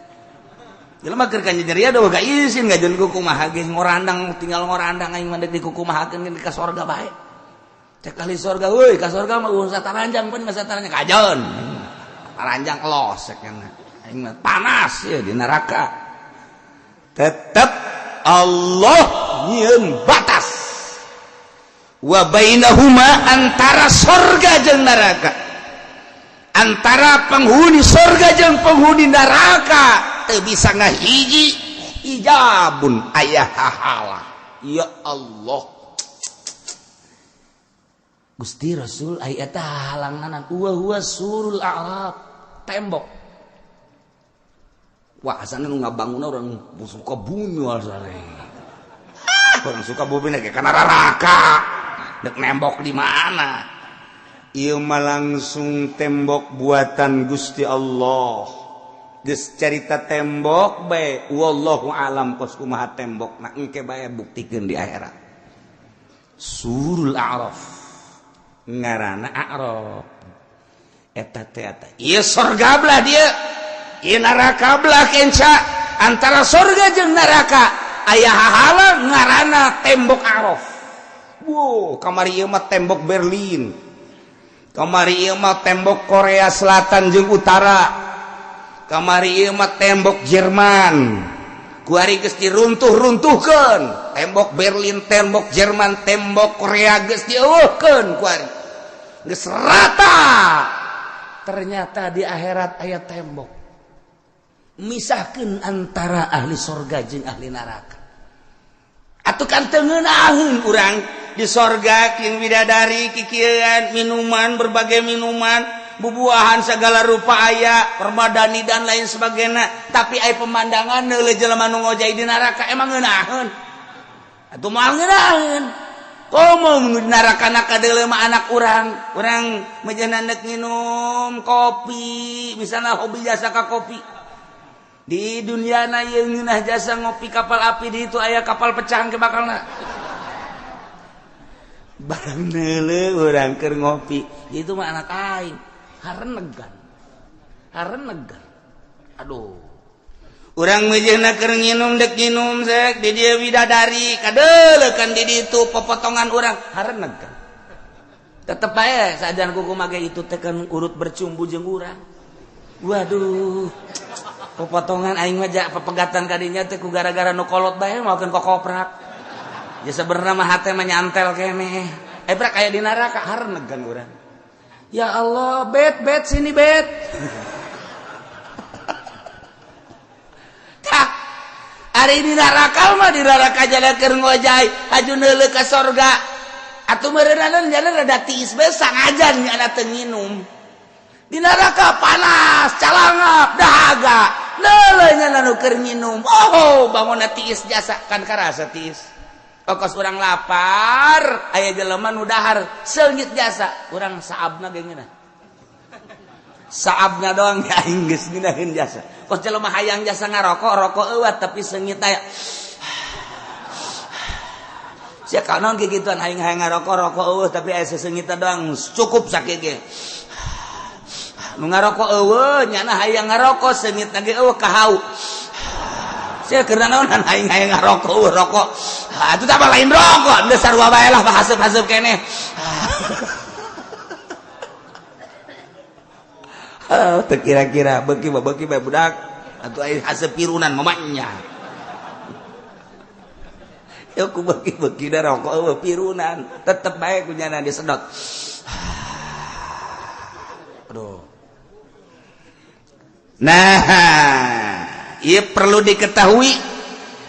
jelema keur kanyerian eueuh ka izin ngajeun ku kumaha ge ngorandang tinggal ngorandang aing mah di kumahakeun ka surga bae cek kali surga weuy ka surga mah usah taranjang pun masa taranjang kajon taranjang los cenah aing mah panas ya di neraka tetep Allah nyieun batas wa bainahuma antara surga jeung neraka antara penghuni surga jeung penghuni neraka teu bisa ngahiji ijabun aya hahalah ya Allah Gusti Rasul aya eta halangan huwa surul a'rab tembok wah asana nu ngabangunna urang suka bumi wal sare urang suka bumi ge kana neraka dek nembok di mana ieu mah langsung tembok buatan Gusti Allah geus carita tembok bae wallahu alam kos kumaha tembokna engke bae buktikeun di akhirat surul a'raf ngarana a'raf eta teh ieu surga belah dia ieu neraka belah kenca antara surga jeung neraka aya hahalang ngarana tembok a'raf wow kamari ieu mah tembok Berlin kamari ieu mah tembok Korea Selatan jeung Utara kamari ieu mah tembok Jerman kuari geus diruntuh-runtuhkeun tembok Berlin tembok Jerman tembok Korea geus dieuweuhkeun kuari geus rata ternyata di akhirat aya tembok misahkeun antara ahli surga jeung ahli neraka atuh kan teu ngeunaheun urang di surga kieu bidadari kikieuan minuman berbagai minuman bubuahan segala rupa aya permadani dan lain sebagainya tapi aya pemandangan neuleuh jelema nu ngojay di neraka emang ngeunaheun atuh moal ngeunaheun komo di neraka kadeuleuh mah anak urang mejeuna neuk nginum kopi misalna hobi jasa ka kopi di duniana ieu ngeunah jasa ngopi kapal api di itu aya kapal pecahan ke bakalna barang neuleuh urang keur ngopi itu mah anak aing harenegan aduh urang mejeuna keur nginum dek nginum sek di dieu bidadari kadeuleukeun di ditu popotongan urang harenegan tetep bae sajan kuku mage itu teh kan urut bercumbu jeung urang waduh popotongan aing mah ja pepegatan kadinya teh ku gara-gara nu kolot bae maokeun kokoprak ya sebenarnya mah hate mah nyantel keneh brak aya di neraka harenegan urang ya Allah bet sini bet hari di neraka mah di neraka jalan keur ngojay haju neuleuh ka surga atuh meureunana jalan rada tiis bae sangajan nya teu nginum di neraka panas calangap dahaga neuleuh nya nu keur nginum oh bangunna tiis jasa kan karasa tiis okos urang lapar aya jelema nu dahar seungit jasa urang saabna ge ngeunah saabna doang ya aing geus ngeunaheun jasa kos jelema hayang jasa ngarokok rokok eueuh tapi seungit aya sia kanon ge gituan aing hayang ngarokok rokok eueuh tapi aya seseungit doang cukup sakit ge nu ngarokok eueuh nyana hayang ngarokok seungit ge eueuh kahau saya keur naonan aing ngarokok rokok. Atuh tah lain rokok, geus sarua bae lah haseup-haseup keneh. Teu kira-kira beuki bae budak atuh aya haseup pirunan mamanya. Ya ku beuki da rokok eueuh pirunan, tetep bae kunyana disedot. Aduh. Nah, ia perlu diketahui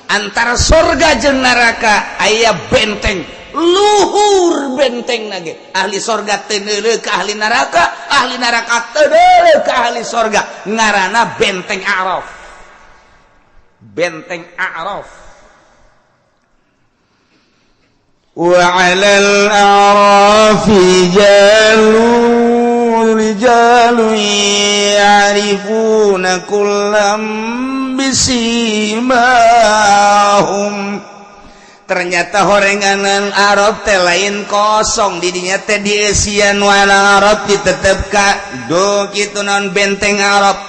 antara surga jeung neraka aya benteng luhur benteng nage. Ahli surga teu neuleuk ka ahli neraka teu neuleuk ka ahli surga. Ngaranna benteng A'raf. Benteng A'raf. Wa 'alal a'rafi rijalun ya'rifuna kullam bisimahum. Ternyata horenganan Arab teh lain kosong di dinya teh dieusian wala Arab ditetepkan do kitu naon benteng Arab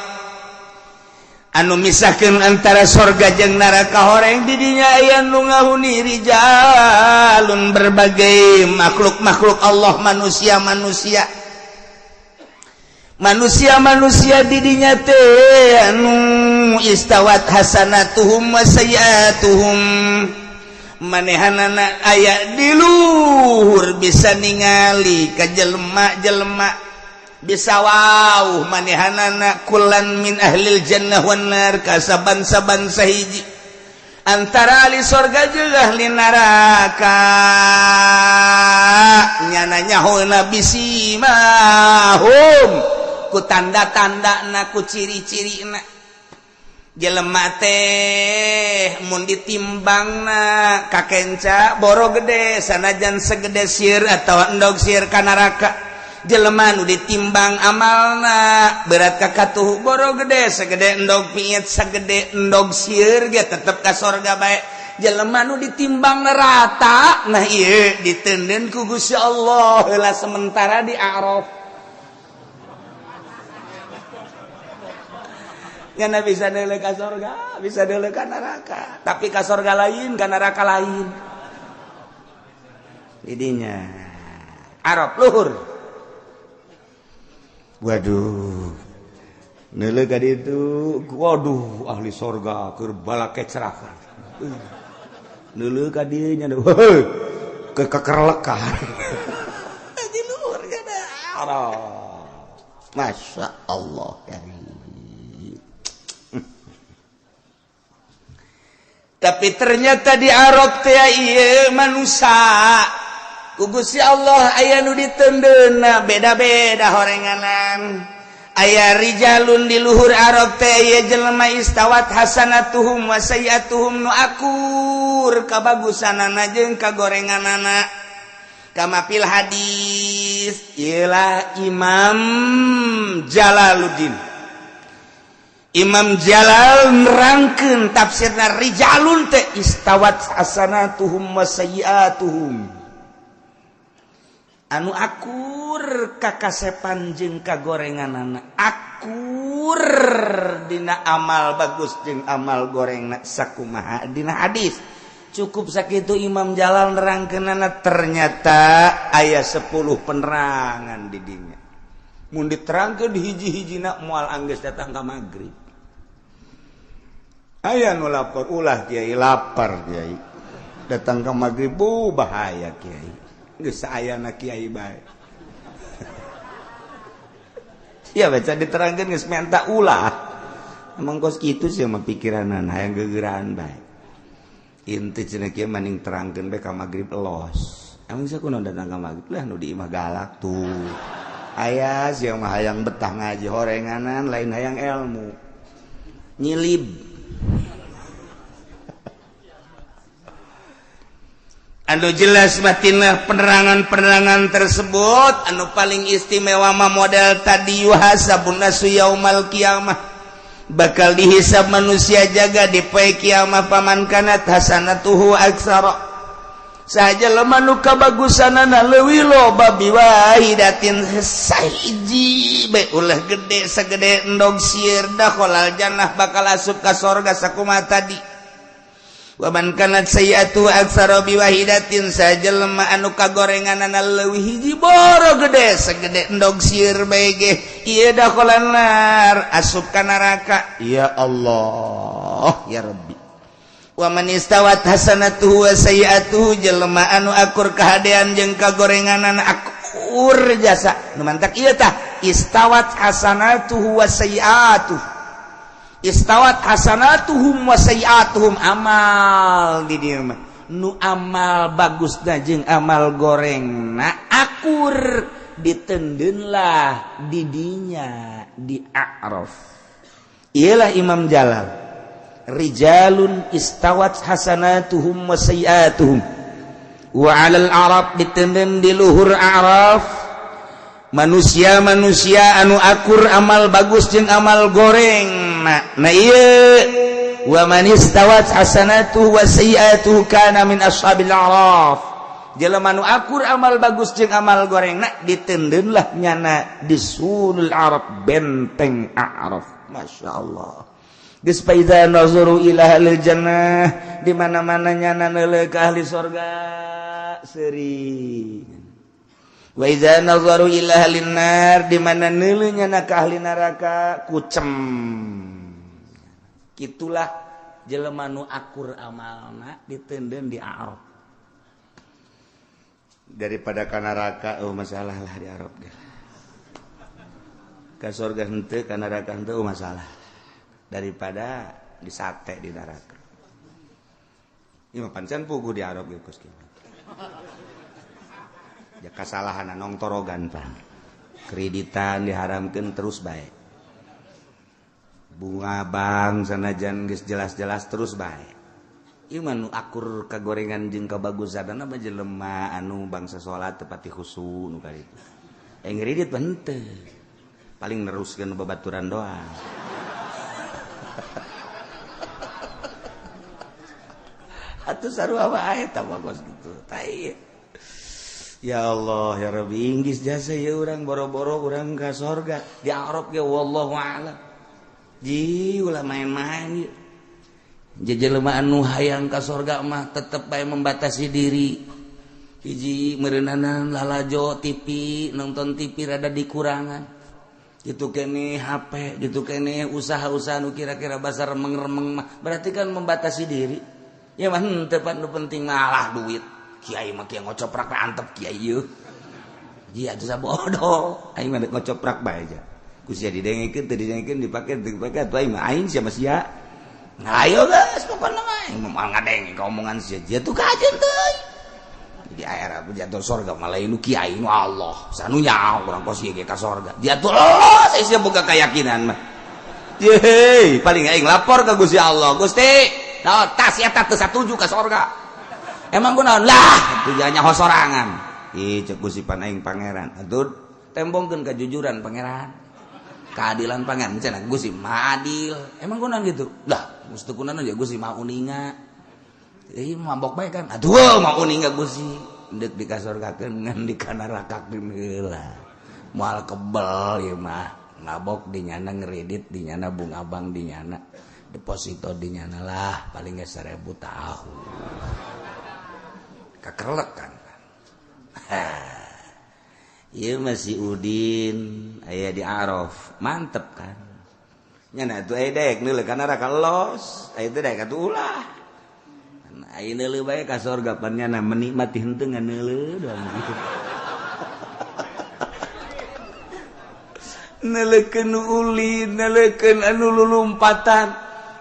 anu misahkeun antara surga jeung neraka. Horeng di dinya aya nu ngahuni rijalun berbagai makhluk Allah, manusia didinya teh anu istawat hasanatuhum wa sayiatuhum. Manehanana aya di luhur bisa ningali ka jelema-jelema, bisa wauh manehanana kullan min ahlil jannah wan nar, kasaban-saban sahiji antara ahli surga jeung ahli neraka. Nyana nyahona bisimahum ku tanda-tandana, ku ciri-cirina. Jelema teh mun ditimbangna kakenca boro gede sanajan segede sieun atawa endog sieun ka neraka. Jelema nu ditimbang amalna berat ka katuh boro gede sagede endog piit sagede endog sieun ge tetep ka surga bae. Jelema nu ditimbang rata nah ieu diteundeun ku Gusti Allah heula sementara di A'raf. Ngana bisa deuleu ka surga, bisa deuleu ka neraka, tapi ka surga lain, ka neraka lain. Didinya Arab luhur. Waduh. Neuleu ka ditu, waduh ahli surga keur balake cerahkan. Neuleu ka dieu nya heuh kekerlekan. Di luhur kana Arab. Masya Allah ya. Tapi ternyata di Arab teh ieu manusia ku Gusti Allah aya nu diteundeunna beda-beda horenganan. Aya rijalun di luhur Arab teh aya jelema istawat hasanatuhum wa sayiatuhum nu akur kabagusanana jeung kagorenganana. Kama fil hadis ialah Imam Jalaluddin. Imam Jalal nerangkeun tafsirna rijalun teh istawat hasanatuhum wa sayiatuhum. Anu akur kakasepan jeung kagorenganana, akur dina amal bagus jeung amal gorengna sakumaha dina hadis. Cukup sakitu Imam Jalal nerangkeunana, ternyata aya 10 penerangan di dinya. Mun diterangkeun di hiji-hijina moal anggeus datang ka magrib. Aya nu lapar ulah kiai lapar kiai. Datang ka magrib bahaya kiai. Geus saayana kiai bae. Ya baca diterangkeun geus menta ulah. Emang kos kitu sih mah pikiranan hayang gegeuraan bae. Inti cenah kieu maning terangkeun bae ka magrib elos. Emang sakunaon datang ka magrib lah nu di imah galak tuh. Aya siang mah hayang betah ngaji horenganan lain hayang ilmu nyilib. Anu jelas batinna penerangan-penerangan tersebut anu paling istimewa mah model tadi yuhasabun nasu yaumal qiyamah, bakal dihisab manusia jaga di poe kiamah paman kanat hasanatuhu aksara. Saja lemah nu kabagusanana leuwih loba biwahidatin sahiji bae ulah gede sagede endog sieun da kholal jannah bakal asup ka surga sakumaha tadi. Waman kanat sayyatu aksara biwahidatin sajelema anu kagorenganana leuwih hiji boro gede segede endog sieun bae ge ieu dakhalan nar asup ka neraka ya Allah ya Rabbi. Waman istawat hasanatuhu wa sayiatuhu jelema anu akur kahadean jeung kagorenganana akur jasa nu mantak ieu tah istawat hasanatuhu wa sayiatuhu istawat hasanatuhum wa sayiatuhum amal di dieu mah nu amal bagusna jeung amal gorengna akur ditendeun lah di dinya di A'raf. Ialah Imam Jalal rijalun istawat hasanatuhum wa sayiatuhum wa 'alal a'raf ditendeun di luhur A'raf manusia-manusia anu akur amal bagus jeung amal goreng na iya wa man istawat hasanatuhu wa sayiatuhu kana min ashabil a'raf jelema nu akur amal bagus jeung amal goreng na ditendeun lah nyana di sulul a'raf benteng a'raf masyaallah geus fa iza nazaru ila ahlil jannah di mana-mana nyana neuleuh ka ahli surga seuring wa iza nazaru ila ahlin nar di mana neuleuh nyana ka ahli neraka kucem. Itulah jelema nu akur amalna ditendeun di Arab. Daripada ka neraka masalah lah di Arab ge. Ka surga henteu ka neraka henteu masalah. Daripada disate di neraka. Ieu mah pancen puguh di Arab ge Gus kieu. Ya kasalahan nong torogan pan. Kreditan diharamkeun terus bae. Bunga bank sanajan geus jelas-jelas terus bae. Ieu mah nu akur kagorengan jeung kabagusanna mah jelema anu bangsa salat teu pati khusyuk nu ka ditu. Ngeureudit mah henteu. Paling neruskeun babaturan doang. Atuh sarua wae tah bagos kitu. Tai. Ya Allah ya Rabbi inggis jasa ya urang boro-boro urang ka surga di Arab ge wallahu a'lam. Ji ulah main-main ya. Jelema anu hayang ka surga mah tetep bae membatasi diri. Hiji meureunana lalajo TV, nonton TV rada dikurangan. Gitu kene HP, gitu kene usaha-usaha nu kira-kira basa remeng-remeng mah berarti kan membatasi diri. Ya mah henteu nu penting malah duit. Kiai mah kieu ngocoprak antep kiai ieu. Ji atuh sabodoh, aing mah ngocoprak bae aja. Kusia didengekeun teu didengekeun dipake atuh aing mah aing sia sia. Nah ayo geus pokona mah aing mah ngadenge ka omongan sia dia tuh kajeun teuy. Jadi aya jatuh surga mah lain nu kiai nu Allah. Sanunya urang kos ieu ge ka surga. Jatuh Allah saya sia boga keyakinan mah. Yeay, paling aing lapor ka Gusti Allah. Gusti, naon tas eta teu satuju ka surga. Emang kunaon? Lah, tujuannya hosorangan. Ih, cek Gusti pan aing pangeran. Atuh tembongkeun kejujuran pangeran. Keadilan pangeran cenah Gusti mah adil. Emang kunaon gitu? Lah, mesti kunaon aja Gusti mah uninga. Mabok bae kan. Aduh, mah uninga Gusti. Deuk di kasurgakeun ngan di nerakakeun heula. Moal kebel ieu mah. Mabok di nyana ngredit di nyana bunga bank di nyana. Deposito di nyana lah paling ge 1000 tahun. Kakerlek kan. Ieu masih Udin aya di Araf, mantep kan. Nya atuh aya daek neuleuh ka neraka los, aya teh daek atuh ulah. Aya neuleuh bae ka surga pan nya menikmati henteu nganeuleuh doang gitu. Neuleukeun ulin, neuleukeun anu lulumpatan,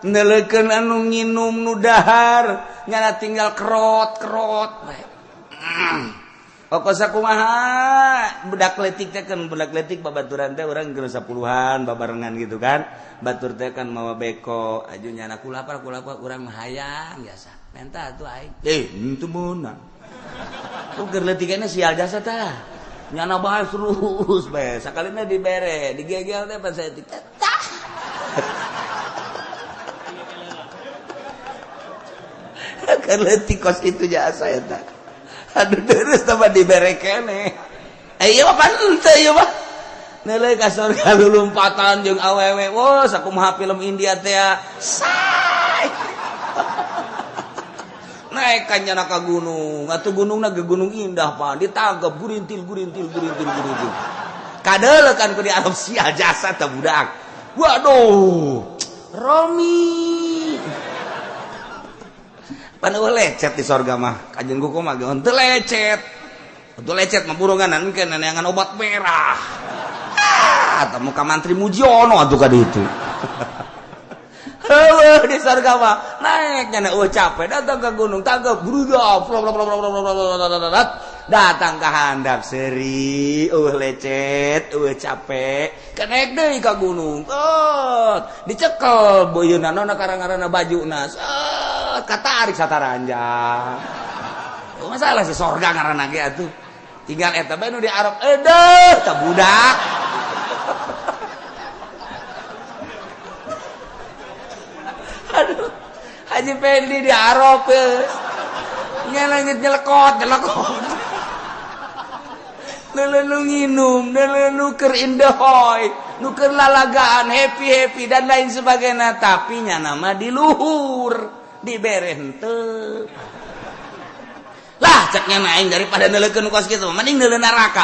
neuleukeun anu nginum nu dahar, nya tinggal kerot-kerot bae. Kokosa kumaha budak letik teh kan budak letik babaturan teh urang geus 10-an babarengan gitu kan batur teh kan mawa beko aju nyana kulapar urang mah hayang biasa menta atuh aing henteu meunang ku keur letikana sial jasa tah nyana bae terus bae sakalina dibere digegel teh pas etik tah keur letik kos itu jasa eta. Aduh terus tambah dibere keneh. Ieu mah panteu ieu mah. Neuleuh ka surga lulumpatan jeung awewe. Wah, sakumaha film India teh. Say. naik kanjana ka gunung atuh gunungna ge gunung indah pan ditangkep gurintil kadeulekan ku di Arab sia jasa teh budak waduh Romi pan lecet di sorga mah kanjeng kuku mah teu lecet mah burunganan engke neneangan obat merah atau muka mantri Mujiono atuh ka ditu heueuh di sorga mah naeknya na capek datang ke gunung tangkep brudap datang ke handap seri lecet capek kenaik deui ka gunung dicekel boyeuna nona karang-karana bajuna katarik sataranjang masalah si sorga ngaranna ge atuh tinggal eta bae nu di Arab tah budak aduh Haji Pendi di Arab nyelekot nu nginum nu keur indehoy nu keur lalagaan happy dan lain sebagainya tapi nya nama di luhur dibere henteu lah ceknya naing daripada neulekeun kos kitu mending neuleun neraka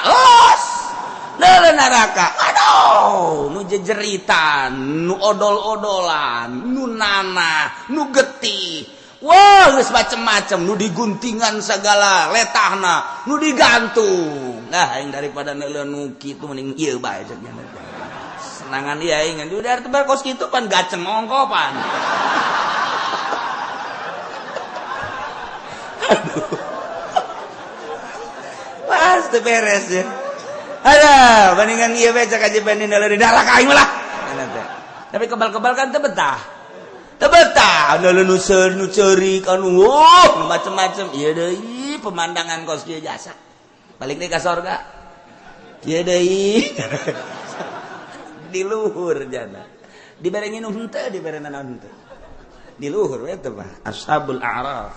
neuleun neraka aduh nu jejeritan nu odol-odolan nu nanah nu getih wah geus macem-macem nu diguntingan segala letahna nu digantung nah aing daripada neuleun nu kitu mending ieu bae ceknya senangan ieu aing udah tebar kos kitu pan gaceng ongkopan aduh pasti beres ya ada bandingan iya baca kaji banding dari darah kain malah tapi kebal-kebal kan tebetah nu cerik anu macam-macam iya deui pemandangan kos kieu jasa balik deui ka sorga iya deui di luhur jana dibere nginum henteu dibere nanaon henteu di luhur we teh mah ashabul a'raf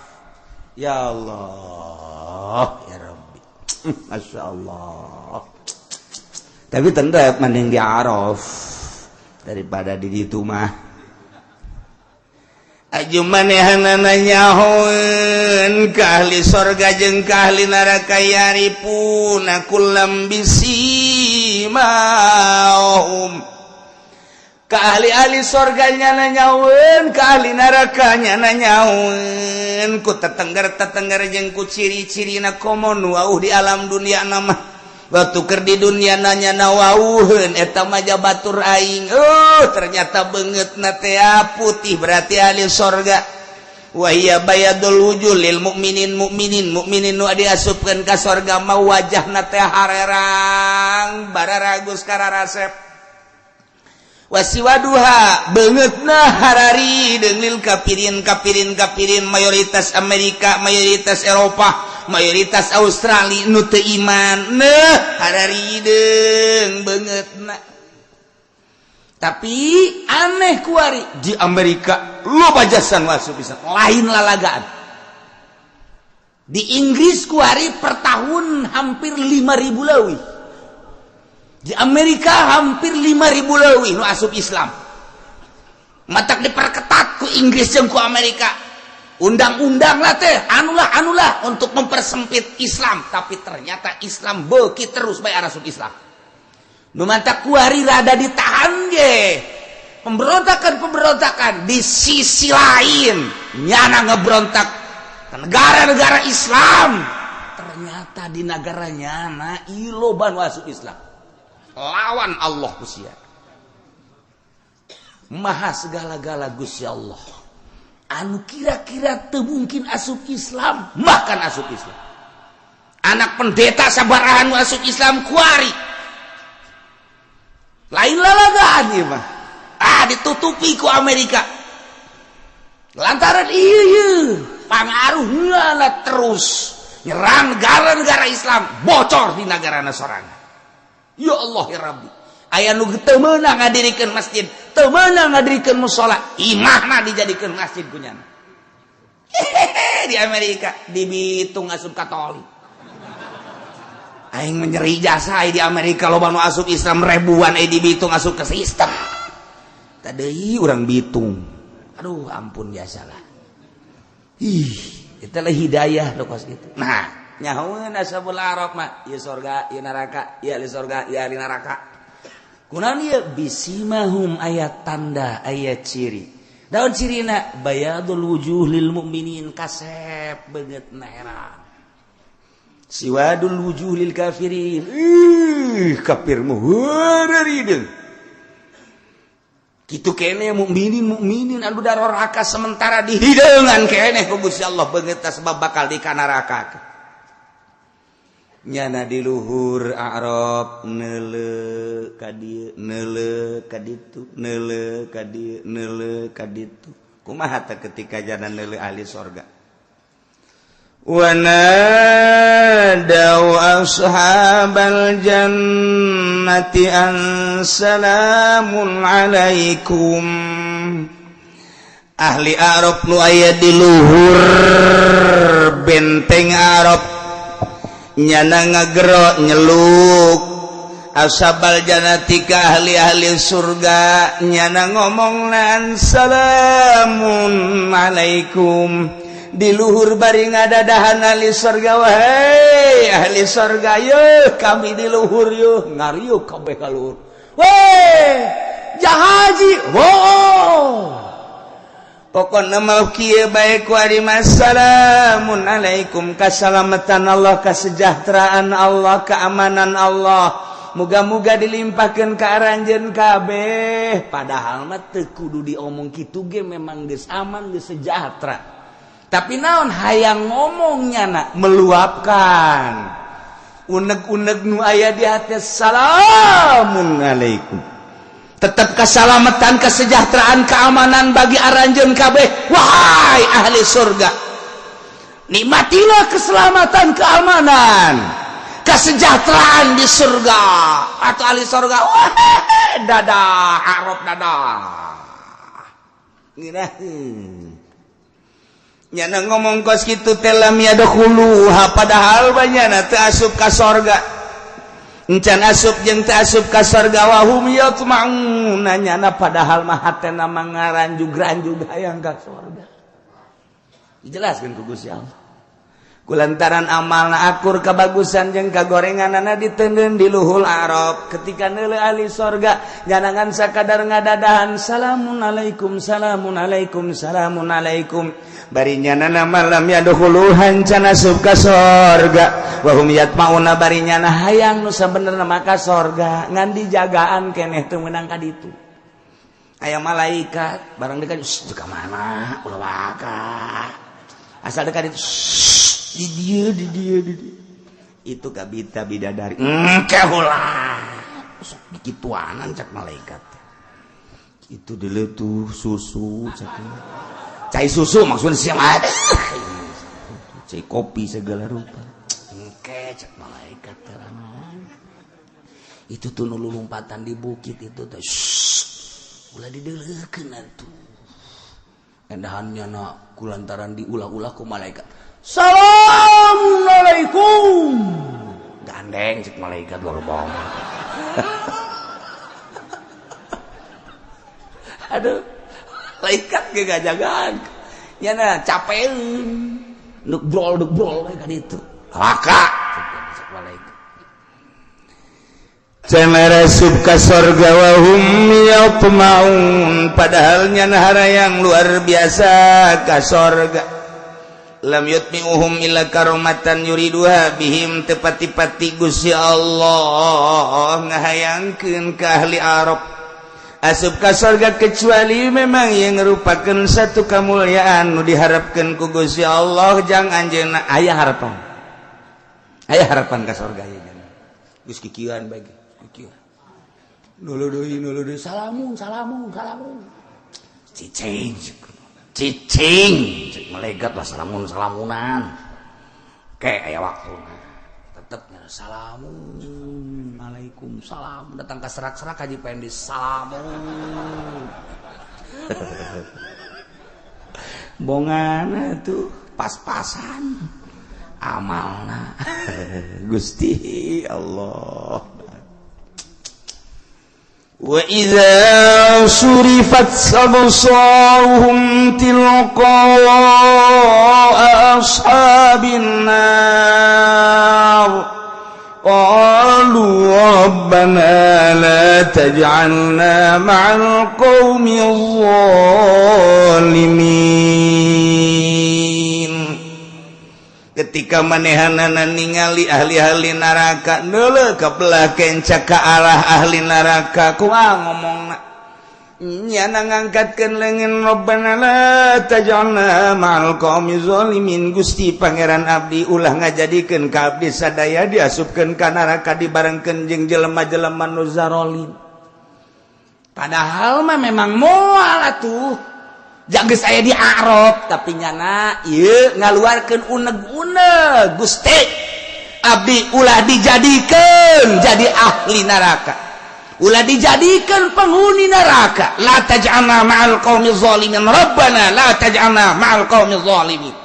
ya Allah ya Rabbi Masya Allah tapi tendep mending di Araf daripada di ditu mah aju manehanana nyahoeun ka ahli sorga jeung ka ahli neraka yaripuna kullam bisimahum ka ahli sorganya nanyaun ka ahli nerakanya nanyaun ku tetengger jeung ku ciri-cirina komo nu di alam dunia nama waktu keur di dunia nanya nawauheun eta mah batur aing ternyata beungeutna teh putih berarti ahli sorga wa hiya bayadul wujuh lil mukminin nu diasupkeun ka sorga mah wajahna teh harerang bararagus kararasep wasiwaduha beungeutna harari deunil kapirin mayoritas Amerika mayoritas Eropa mayoritas Australia nu teu iman harari deung beungeutna tapi aneh kuari di Amerika loba jasan wasu pisan lain lalagaan di Inggris kuari per tahun hampir 5.000 leuwih di Amerika hampir 5.000 leuwih nu asup Islam matak diperketat ku Inggris jeung ku Amerika undang-undang lah teh anulah untuk mempersempit Islam tapi ternyata Islam beuki terus bae asup Islam nu matak kuari rada ditahan ge pemberontakan di sisi lain nyana ngebrontak ke negara-negara Islam ternyata di negaranya na iloban asup Islam lawan Allah Gusia maha segala-gala Gusti Allah anu kira-kira teu mungkin asup Islam bahkan asup Islam anak pendeta sabarahan asup Islam kuari lain lalagaan ieu mah ditutupi ku Amerika lantaran ieu pangaruhna terus nyerang negara-negara Islam bocor di negarana sorangan. Ya Allah ya Rabbi aya nu teu meunang ngadirikeun masjid teu meunang ngadirikeun mushola imahna dijadikeun masjid kunyana di Amerika di Bitung asup Katolik aing menyeri jasa di Amerika loba nu asup Islam ribuan di Bitung asup ke sistem tadeuy urang Bitung aduh ampun biasalah itulah hidayah lokos gitu. Nah nyahuan ashabul araf mah ieu surga ieu neraka ieu ahli surga ieu ahli neraka kunaon ieu bisimahum ayat tanda ayat ciri daun cirina bayadul wujuh lil mu'minin kasep beungeut naera siwadul wujuh lil kafirin kafir mah heureurideung kitu keneh mukminin anu daroraka sementara dihideungan keneh ku Gusti Allah beungeut sebab bakal di neraka nyana di luhur a'rab neule ka dieu neule ka ditu neule ka dieu neule ka ditu kumaha teh ketika jana neule ahli surga wa nadau ashabal jannati an salamun alaikum ahli a'rab nu aya di luhur benteng a'rab nyana ngagero nyeluk ashabal jannati ka ahli-ahli surga nyana ngomongnan salamun alaikum di luhur bari ngadadahan ahli surga wahai ahli surga yeuh kami di luhur yeuh ngarieuh kabeh ka luhur weh jahaji pokokna mah kieu bae ku ari assalamun alaikum kasalamatan Allah kasejahteraan Allah keamanan Allah muga-muga dilimpahkeun ka aranjeun kabeh padahal mah teu kudu diomong kitu ge memang geus aman geus sejahtera tapi naon hayang ngomongnya nak meluapkan uneg-uneg nu aya di hati salamun alaikum tetap keselamatan, kesejahteraan, keamanan bagi aranjeun kabeh wahai ahli surga nikmatilah keselamatan, keamanan kesejahteraan di surga atau ahli surga wahai dadah arab dadah nyana ngomong kos kitu telam yadkhuluha padahal banyana teu asup ka surga encan asup jeung teu asup ka surga wa hum yatma'un nyana padahal mah hatena mangaranjug-ranjug hayang ka surga dijelaskeun ku Gusti Allah kulantaran amalna akur kabagusan jeung kagorenganana diteundeun di luhul arab ketika neuleuh ahli surga nyanangan sakadar ngadadahan salamun alaikum salamun alaikum salamun alaikum bari nyanana malam yadkhuluhan can asup ka surga wa hum yatmauna bari nyana hayang nu sabenerna maka surga ngan dijagaan keneh teu meunang ka ditu aya malaikat barang dekat ka mana ulah waka asal dekat itu di dia itu kabita bidadari kehulah sok dikituanan cak malaikat itu dulu tuh susu cak cai susu maksudnya siapa cai kopi segala rupa cak malaikat terangan itu tuh nulu lompatan di bukit itu tuh ulah dideleukeun atuh endahannya nak kulantaran diulah-ulah ku malaikat Assalamualaikum gandeng cek malaikat lorbong aduh malaikat gak jagaan nyana capeun nuk brol kan itu laka cek malaikat cenah asup ka surga wa hum yatmaun padahal nyana harayang luar biasa ka surga lam yutmi'uhum illa karomatan yuriduha bihim tepati-pati Gusti Allah ngahayangkeun ka ahli Arab asup ka surga kecuali memang yang merupakan satu kemuliaan nu diharapkeun ku Gusti Allah jang anjeunna aya harapan ka surga ieu geus kikieuan bagi kikieuan nulu deui salamun cicing cik malaikat lah salamunan kayak aya waktu tetepnya salamun alaikum salam datang ke serak-serak haji pengen di salamun bongan tuh pas-pasan amalna Gusti Allah wa idza surifat absaruhum tilqa ashabin nar qalu rabbana la taj'alna ma'al qaumil zalimin. Ketika manehanana ningali ahli-ahli neraka neuleuh ka belah kenca ka arah ahli neraka kumaha ngomongna nyana ngangkatkeun leungeun rabbana la taj'alna ma'al qaumi zalimin. Gusti pangeran abdi ulah ngajadikeun ka abdi sadaya diasupkeun ka neraka dibarengkeun jeung jelema-jelema nu zalim. Padahal mah memang moal atuh jageus aya di Arab tapi nyana ieu ngaluarkeun uneg-uneg. Gusti abdi ulah dijadikeun jadi ahli neraka, ulah dijadikan penghuni neraka. La taj'alna ma'al qaumi zalimin rabbana la taj'alna ma'al qaumi zalimin.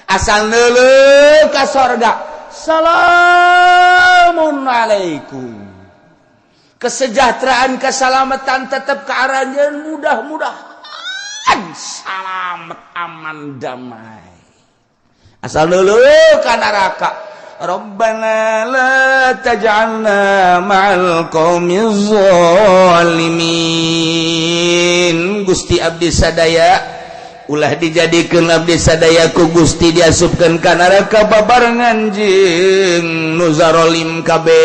Asal neuleuh ka sorga salamun alaikum, kesejahteraan keselamatan tetap ke aranjeun mudah-mudahan selamat aman damai. Asal neuleuh ka neraka Rabbana la taj'alna ma'al qaumiz zalimin. Gusti abdi sadaya ulah dijadikeun abdi sadaya ku Gusti diasupkeun ka neraka babarengan jeung nu zalim kabeh.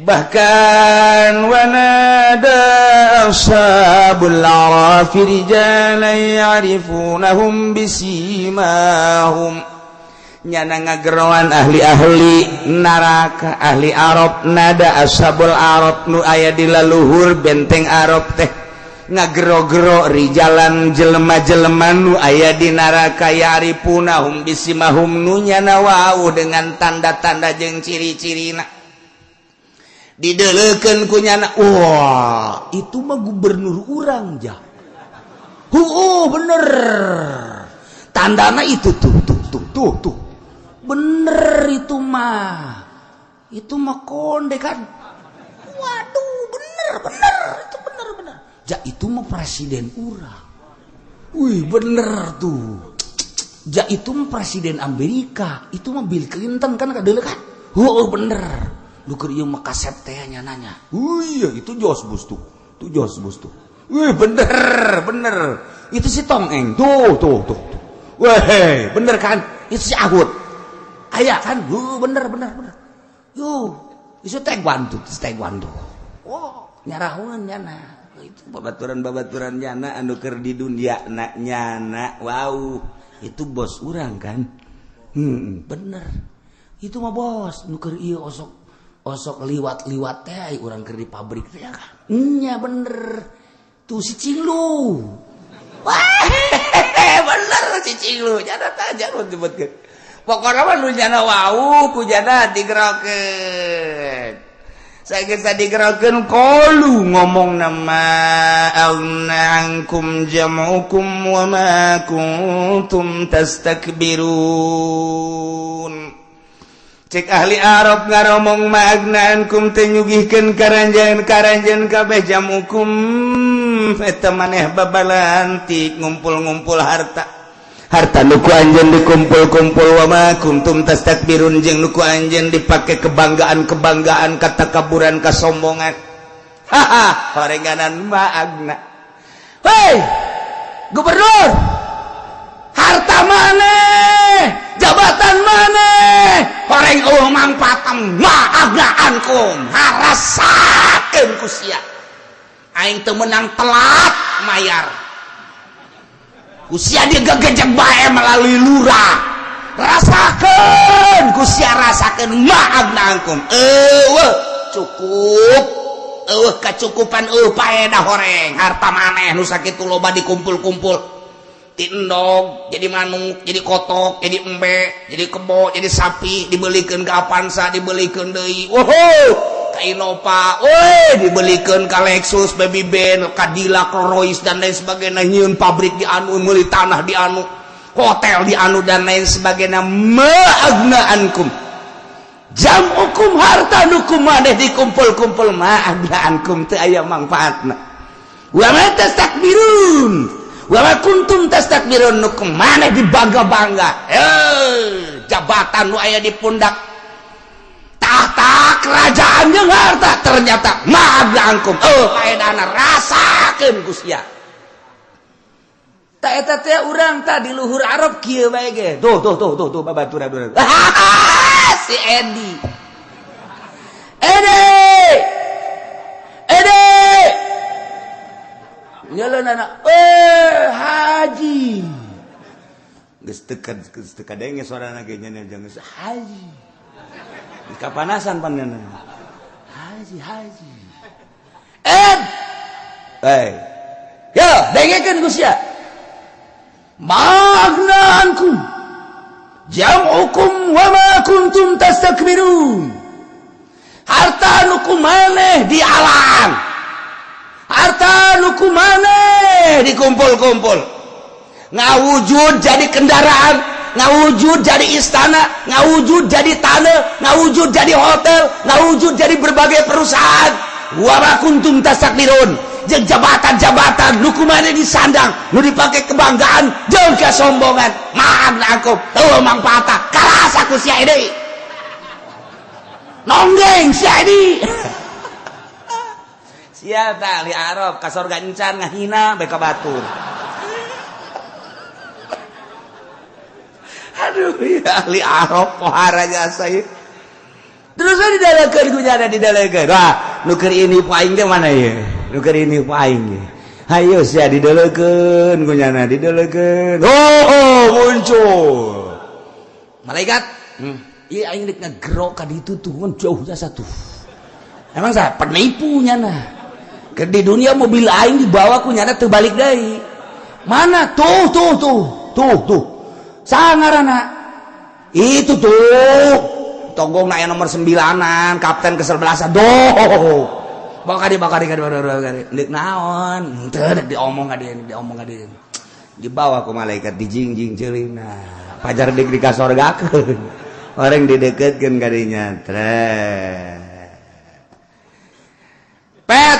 Bahkan wanada ashabul arafi rijalan ya'rifunahum bisimahum. Nyana ngageroan ahli-ahli neraka ahli Arab nada ashabul Arab nu aya di laluhur benteng Arab teh ngagero-gero rijalan jelema-jelema nu aya di neraka ya'rifunahum bisimahum nu nyana wau dengan tanda-tanda jeung ciri-cirina dideuleukeun ku nyana. Wah itu mah gubernur urang jah. Bener tandana itu tuh bener itu mah konde kan. Waduh bener itu bener ja itu mah presiden urang. Wih bener tuh ja itu mah presiden Amerika, itu mah Bill Clinton kan kadeuleu kan. Bener lu keur ieu mah kasep teh nyananya. Iya itu George Bush tuh wih bener itu si Tong Eng tuh weh bener kan itu si Ahud aya kan. Bener yo isu taekwondo. Wow nyarahuan nyana itu babaturan nyana anu keur di dunia nyana. Wow itu bos urang kan. Bener itu mah bos nu keur ieu osok liwat teh urang keur di pabrik teh kan. Nya bener tuh si Cinglu. Wah bener si Cinglu nyana tajak lu disebutkeun. Pokoknya mah nu nyana wau ku jana digerokeun. Sageus digerokeun qalu ngomong nama alna'ankum jam'ukum wa ma kuntum tastakbirun. Cek ahli Arab ngaromong ma agna'ankum teh nyugihkeun karanjeun kabeh jam'ukum eta maneh babalantik ngumpul-ngumpul harta nuku anjeun dikumpul-kumpul wa ma kuntum tastakbirun jeung nuku anjeun dipake kebanggaan katakaburan kasombongan. Horenganan maagna. Hei gubernur harta maneh jabatan maneh horeng mangpatem maagna ankum harasakeun ku sia aing teu meunang telat mayar. Usia dia gegejek bae melalui lurah. Rasakeun kusia rasakeun maagna angkum. Cukup. Kacukupan paedah horeng. Harta maneh nu sakitu loba dikumpul-kumpul. Ti endog, jadi manuk, jadi kotok, jadi embe, jadi kebo, jadi sapi, dibelikeun ka Avanza, dibelikeun deui. Ka Innova, dibelikeun ka Lexus, Baby Ben, Cadillac, Rolls dan lain sebagainya. Nyieun pabrik di anu, meuli tanah di anu, hotel di anu dan lain sebagainya. Ma'agna ankum jam'ukum harta nukum maneh dikumpul-kumpul ma'agna ankum teu aya mangfaatna. Wa ma tastakbirun wa ma kuntum tastakbirun nu kumaneh dibangga-bangga jabatan nu aya di pundak tahta kerajaan jeung harta ternyata maagangkum faedana rasakeun ku sia ta eta teh urang tah di luhur Arab kieu bae ge tuh babaturan si Edi nyeleunana haji geus teu kadenge sorana ge nya jeung haji kapanasan panenna haji yo dengekeun ku sia magnankum jam'ukum wa ma kuntum tastakbirun harta nu kumaneh di alam harta nu kumaneh dikumpul-kumpul ngawujud jadi kendaraan ngawujud jadi istana ngawujud jadi tanah ngawujud jadi hotel ngawujud jadi berbagai perusahaan wa ma kuntum tastakbirun jeung jabatan-jabatan nu kumaneh disandang nu dipake kebanggaan jeung kesombongan maaf aku teu mangpaatna karasa ku sia deui nonggeng sia deui sia tah ahli Arab ka sorga encan ngahina bae ka batur aduh ya ahli Arab pohara jasa ieu terus didalekeun ku nya didalekeun wah nu keur ini paing teh mana ye nu keur ini paing ye hayo sia didalekeun ku nya didalekeun muncul malaikat ieu aing rek ngagero ka ditu tuh jauh jasa tuh emang saya penipu nya nah ke di dunia mobil aing dibawa ku nya teu balik deui mana tuh sangarana itu tuh tonggong na nomor 9an kapten ke-11 doh bakari lik naon teu diomong ka dieu dibawa ku malaikat dijingjing ceulina pajar deuk di kasorgakeun orang dideketkeun ka dinya pet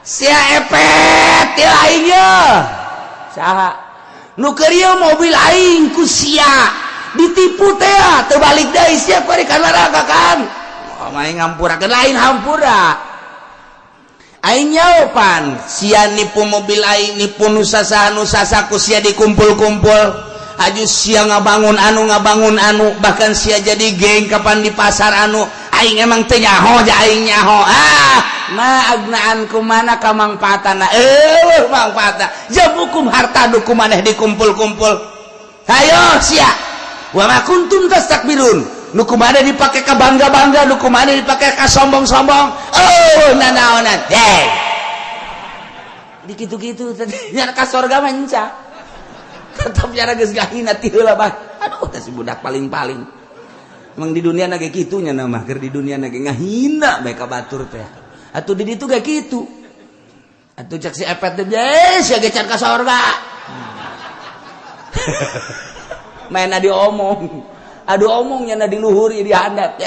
sia epet ti aing ye saha nu keur ieu mobil aing ku sia ditipu teh teu balik deui sia bari ka neraka kan aing ngampurakeun lain hampura aing nyaopan sia nipu mobil aing nipu nu sasa ku sia dikumpul-kumpul aju sia ngabangun anu bahkan sia jadi geng kapan di pasar anu aing emang teu nyaho ja aing nyaho maagnaan kumana ka mangpaatna mangpaatna jabukum harta nu kumaneh dikumpul-kumpul hayo sia wa ma kuntum tastakbirun nu kumaneh dipake ka bangga-bangga nu kumaneh dipake ka sombong-sombong nanaonan di kitu-kitu nya ka surga mah enca tetep nya geus gahina ti heula bah aduh teh si budak paling-paling emang di dunia na ge kitu nya mah keur di dunia na ge ngahina bae ka batur teh atuh di ditu ge kitu atuh cek si epet teh sia ge can ka surga main adi omongnya na di luhur di handap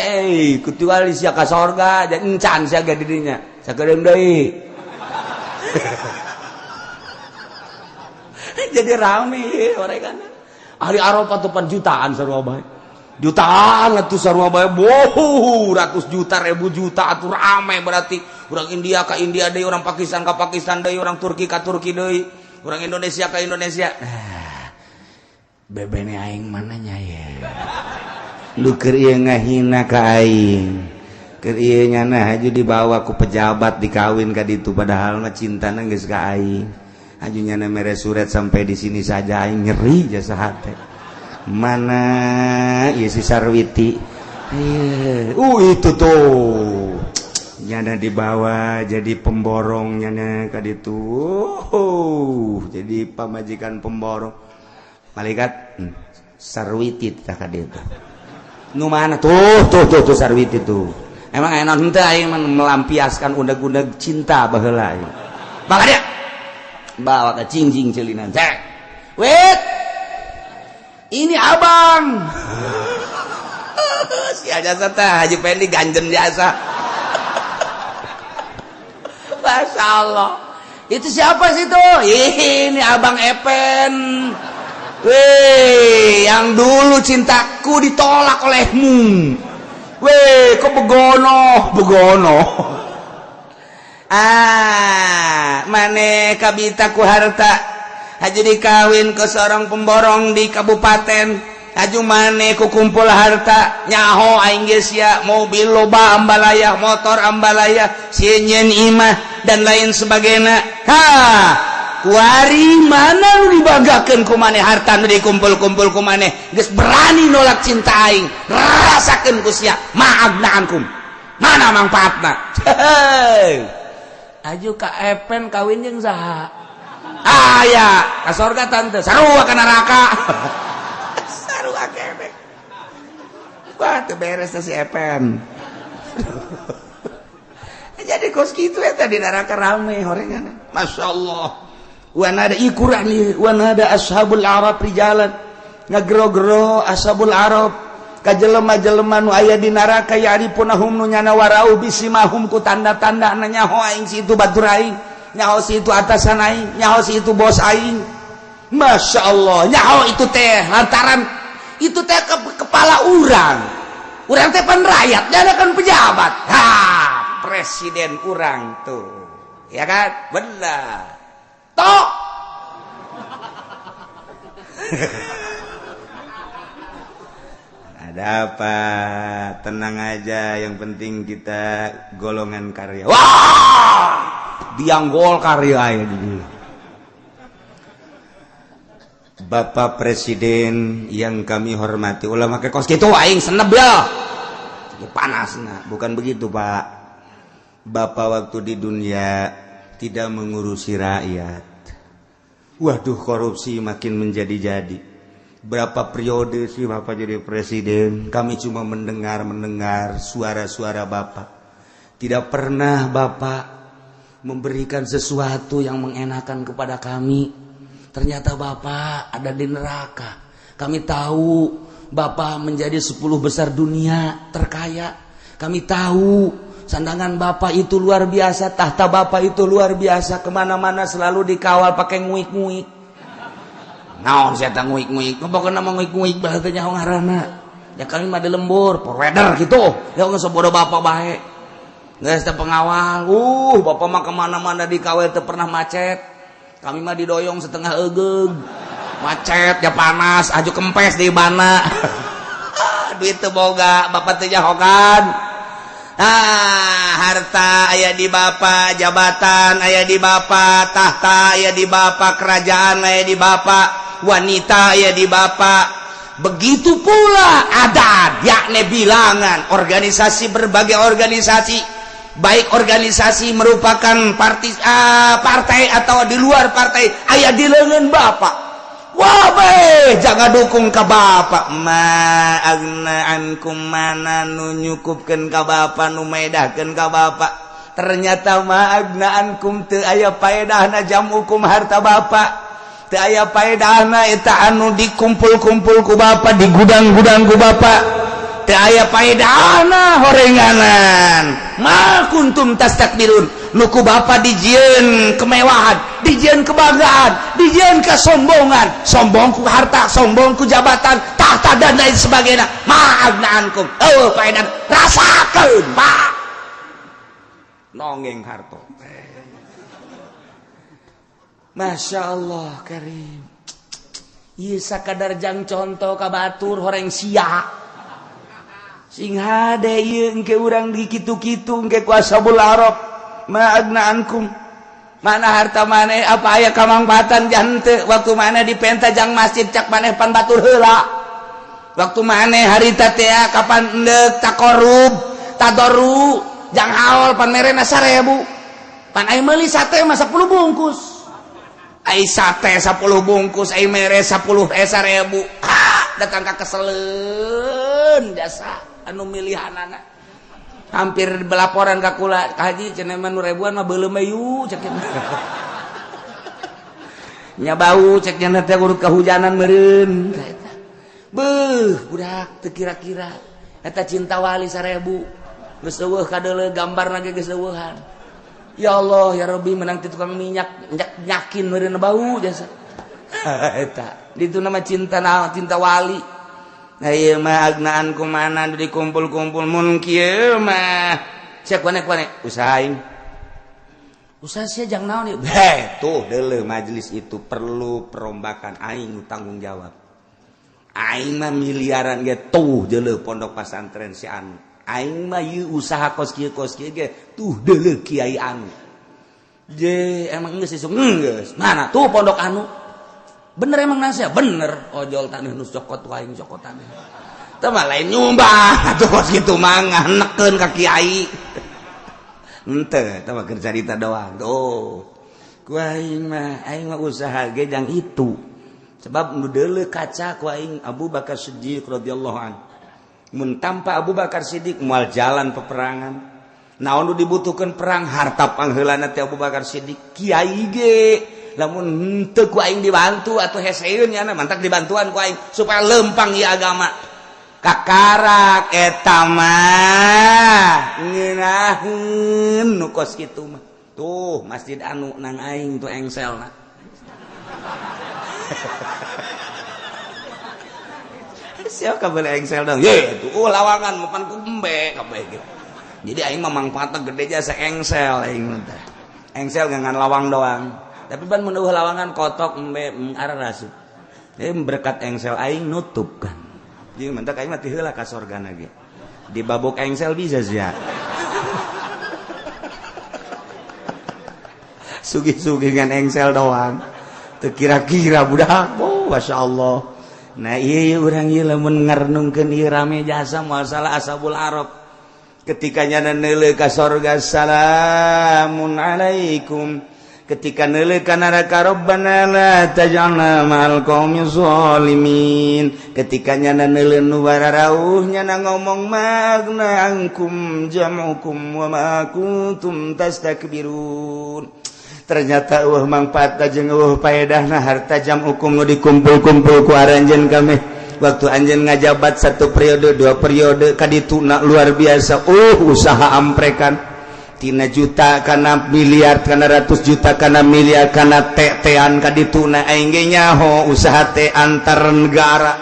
kecuali sia ka surga dan encan sia ge di dinya sakedeung deui jadi rame orang kan ahli Arab atuh jutaan sarua bae jutaan atuh sarua bae ratus juta ribu juta atuh rame berarti orang India ka India deui orang Pakistan ka Pakistan deui orang Turki ka Turki deui orang Indonesia ka Indonesia bebene aing mananya ya lu keur ieu ngahina ka aing keur ieu nya nah aju dibawa ku pejabat dikawin ka ditu padahal mah cintana geus ka aing aju nya mere surat sampai di sini saja aing nyeri jasa hate mana ieu si Sarwiti itu tuh nyana dibawa jadi pemborong nyana ka ditu jadi pamajikan pemborong malaikat Sarwiti tah ka ditu nu mana tuh Sarwiti tuh emang enak henteu aing melampiaskan undag-undag cinta baheula maka dia bawa ke cingjing celinan wait ini abang si jasa teh Haji Pendi ganjen jasa Masya Allah Itu siapa sih tuh? Ini Abang Epen. Weh, yang dulu cintaku ditolak olehmu. Weh, kok begono. Mane kabita ku harta. Haju dikawin ke seorang pemborong di kabupaten. Haju mane ku kumpul harta. Nyaho aing geus ya, mobil loba ambalaya, motor ambalaya, sienyen imah dan lain sebagainya. Kuari mana lu dibanggakeun ku maneh harta nu dikumpul-kumpul ku maneh geus berani nolak cinta aing. Rasakeun ku sia ma'agna ankum. Mana mangpaatna? Aju ka Epen kawin jeung saha? Ya, ka sorga tante, sarua ka neraka. Sarua kebek. Wah, teu beres si Epen. Jadi kos gitu ya tadi neraka rame horengan. Masya Allah. Wana ada ikuran nih, wana ada ashabul Arab rijalan. Ngagero-gero ashabul Arab. Kajelema-jelema nu aya di neraka ya'rifunahum nu nyana warau bisimahum ku tanda-tanda nyaho aing situ batur aing, nyaho situ atasan aing, nyaho situ bos aing. Masya Allah, nyaho itu teh lantaran itu teh kepala urang teh pan rakyat, dia kan pejabat. Presiden urang tuh, ya kan? Benar. Tok. Ada apa? Tenang aja, yang penting kita golongan karya. Wah! Dianggol karya ya dulu. Bapak Presiden yang kami hormati, ulama ke kos Gitu aing seneb ya. Panas nah. Bukan begitu, Pak. Bapak waktu di dunia tidak mengurusi rakyat. Waduh, korupsi makin menjadi-jadi. Berapa periode sih Bapak jadi presiden? Kami cuma mendengar suara-suara Bapak. Tidak pernah Bapak memberikan sesuatu yang mengenakan kepada kami. Ternyata Bapak ada di neraka. Kami tahu Bapak menjadi 10 besar dunia terkaya. Kami tahu sandangan Bapak itu luar biasa, tahta Bapak itu luar biasa, kemana-mana selalu dikawal pakai nguik-nguik. Naon saya tak nguik-nguik, pokoknya nama nguik-nguik bahasa nyaho ngaranna. Ya kami mah di lembur, porweder gitu. Ya nggak sebodoh Bapak baik. Nggak ada pengawal. Bapak mah kemana-mana dikawal itu pernah macet. Kami mah didoyong setengah egeg. Macet, ya panas, aju kempes di bana. Duit teu boga, Bapak teu jahokan. Harta aya di Bapak, jabatan aya di Bapak, tahta aya di Bapak, kerajaan aya di Bapak, wanita aya di Bapak. Begitu pula adat, yakni bilangan, organisasi, berbagai organisasi, baik organisasi merupakan partai atau di luar partai, aya di leungeun Bapak. Wah jangan dukung ka Bapak. Ma agna ankum, mana nu nyukupkeun ka Bapak, nu medahkeun ka Bapak. Ternyata ma agna ankum teu aya paedahna jamukum harta Bapak. Teu aya paedahna eta anu dikumpul-kumpul ku Bapak, di gudang-gudang ku Bapak. Teu aya paedahna horenganan. Ma kuntum tastakbirun. Nuku Bapak dijieun kemewahan, dijieun kebanggaan, dijieun kesombongan, sombong ku harta, sombong ku jabatan, tahta dan lain sebagainya. Ma'agna ankum. Paedan rasakeun, Pak. Nongeng harto. Masya Allah karim. Ieu sakadar jang contoh ka batur horeng sia. Sing hade ieu engke urang di kitu-kitu engke ku ashabul Arab. Ma'agna ankum, mana harta maneh apa aya kamangpatan jante waktu maneh dipenta jang masjid cak maneh pan batur heula. Waktu maneh harita teh kapan endek takorub tadoru jang haol pan merena 1000. Pan ai meuli sate mah 10 bungkus. Ai sate 10 bungkus, ai mere 10 1000. Datang ka keseleun jasa anu milihanana. Hampir belaporan ka kula, Haji cenah mah nu ribuan mah beuleum ayu cek nya bau cek nya teh urut kahujanan meureun eta. Beuh budak teu kira-kira eta cinta wali 1000 geus eueuh kadeuleu gambarna ge geus eueuhan. Ya Allah ya Rabbi menang ti tukang minyak nyakin meureun bau jasa. Eta ditu nama cinta wali. Nah ieu mah agnaan kumaha dikumpul-kumpul mun kieu mah sia kuane usahain. Usaha sia jang naon ieu. Tuh deuleu majelis itu perlu perombakan aing tanggung jawab. Aing mah miliaran ge tuh deuleu pondok pesantren si anu. Aing mah ieu usaha kos kieu ge tuh deuleu kiai anu. Je emang geus isuk geus. Mana tuh pondok anu? Bener emang nasi ya? Bener. Ojol taneuh nu cokot wae cokotan. Teu mah lain nyumbang atuh kos kitu mah nganekeun ka kiai. Henteu, teu mah keur carita doang. Tuh. Ku aing mah usaha ge jang itu. Sebab nu deuleu kaca ku aing Abu Bakar Siddiq radhiyallahu anhu. Mun tanpa Abu Bakar Siddiq moal jalan peperangan. Naon nu dibutuhkeun perang harta pangheulana teh Abu Bakar Siddiq. Kiai ge lamun henteu ku aing dibantu atuh heseun nya mantak dibantuan ku aing supaya lempang ieu agama. Kakarak eta mah ngeunaheun nu kos kitu mah. Tuh masjid anu nang aing tuh engselna. Siapa kabel engsel dong? Ye, itu lawangan mapan kumbe kabeh gitu. Jadi aing mah mangfaatna gede jasa engsel aing teh. Engsel ngan lawang doang. Tapi ban mun lawangan kotok embe araras. Berkat engsel aing nutup kan. Jadi mentak aing mah ti heula ka sorgana ge. Di babok engsel bisa sia. Sugi-sugi ngan engsel doang. Teu kira-kira budak. Oh, masyaallah. Nah iya urang ieu lamun ngarenungkeun ieu rame jasa masalah ashabul arab ketika nyana neuleuh ka sorga salamun alaikum ketika neuleuh ka neraka rabbana la taj'alna ma'al qaumi zalimin ketika nyana neuleuh nu bararauh nyana ngomong magna ankum jam'ukum wa ma kuntum tastakbirun. Ternyata manfaat jeung faedahna harta jam hukum nu dikumpul-kumpul ku aranjeun kami waktu anjeun ngajabat 1 periode 2 periode kadituna luar biasa usaha amprekan tina juta kana miliar kana ratus juta kana miliar kana tean kadituna aing ge nyaho usaha teh antar negara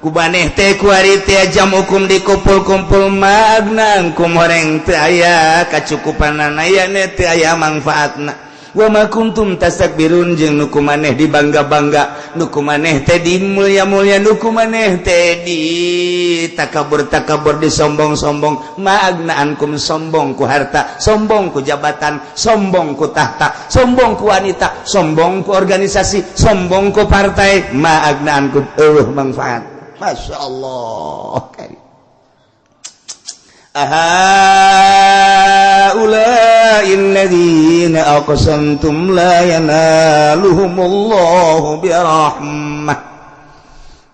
ku maneh teh ku ari teh jam hukum dikumpul-kumpul magna ku horeng teu aya kacukupanana aya teu aya manfaatna. Wa ma kuntum tastakbirun jeung nu kumaneh dibangga-bangga nu kumaneh teh dimulya-mulya nu kumaneh teh di takabur-takabur disombong-sombong maagnaankum sombong ku harta sombong ku jabatan sombong ku tahta sombong ku wanita sombong ku organisasi sombong ku partai maagnaankum manfaat masyaallah karim ahaula'il ladzina aqsamtum la yanaluhumullahu birahmah.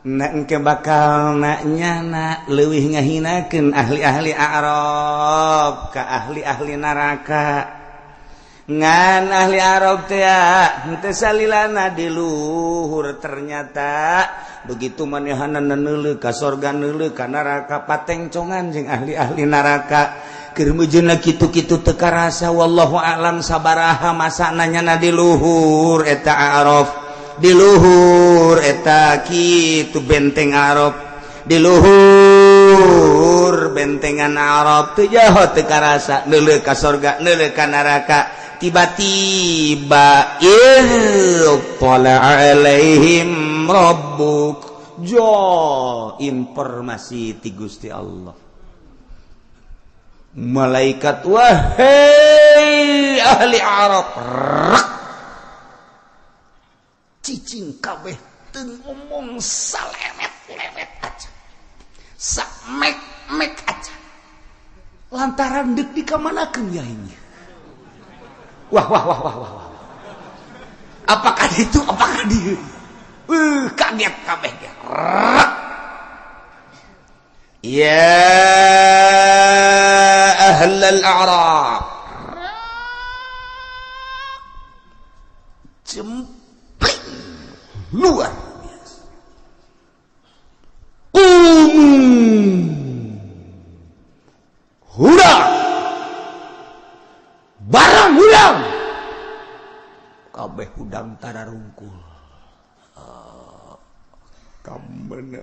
Na engke bakal nyana leuwih ngahinakeun ahli-ahli Arab ka ahli-ahli neraka. Ngan ahli Arab teh henteu salilana di luhur ternyata begitu manehana neuleuh ka sorga neuleuh ka neraka patengcongan jeung ahli-ahli neraka keur meujeunna kitu-kitu teu karasa wallahu a'lam sabaraha masana nyana di luhur eta Arab di luhur eta kitu benteng Arab di luhur bentengan Arab teu jaho teu karasa neuleuh ka sorga neuleuh ka neraka tiba-tiba ittala alaihim rabbuk informasi ti Gusti Allah malaikat wahai ahli Arab cicing kabeh teu ngomong salemet-lemet aja samek-mek aja lantaran deuk dikamanakeun ya ini wah apakah itu apakah dia kaget kabeh ya ahlal a'rab jempling luar biasa hura barang udang tara rungkul. Kamana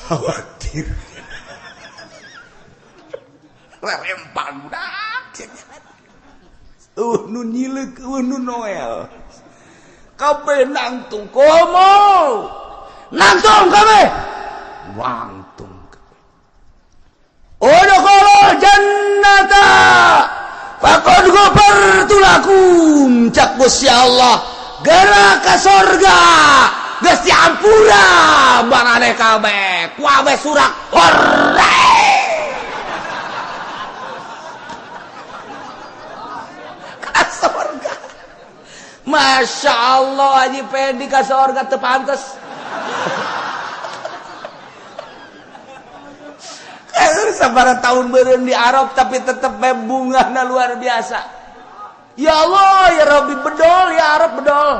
Khawatir. Rempang budak. nu nyileuk nu Noel Kabeh nangtung komo. Nangtung kabeh. Wangtung. Udkhulul jannata faqad ghafartu lakum. Cak Gusti Allah, geura ka surga geus diampura maraneh kabeh. Ku abeh surak hore. Ka surga. Masya Allah, Haji Pendi ka surga teu pantes. Sabaraha tahun beureun di Arab tapi tetep bungahna luar biasa. Ya Allah, ya Rabbi, bedol ya Arab, bedol.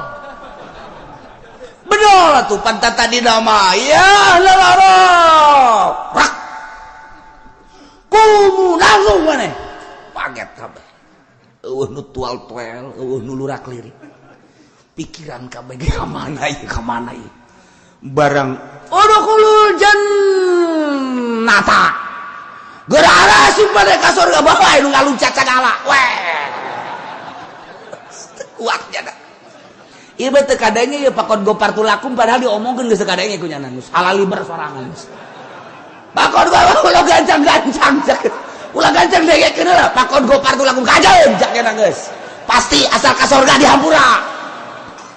Bedol atuh pantata di nama. Ya ahlal Arab. Rak. Kumu langsung maneh. Paget kabeh. Eueuh nu tual-tuel, eueuh nu lurak lirik. Pikiran kabeh ge ka mana ieu, ka mana ieu. Barang udkhulul jannata. Gerara si pada ka surga bawa nu ngaluncat sagala. Weh. Kuatnya dah. Ieu teh kadenge ieu pakon gopartu lakum padahal diomongkeun geus kadenge ku nya nus. Halaliber sorangan nus. Pakon bawa ulah gancang-gancang cek. Ulah gancang degekeun heula pakon gopartu lakum kajeun cek nya geus. Pasti asal ka surga dihampura.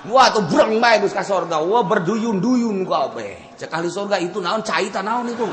Wah tuh breng bae geus ka surga. Wah berduyun-duyun kabeh. Cek ahli surga itu naon cai tah naon itu.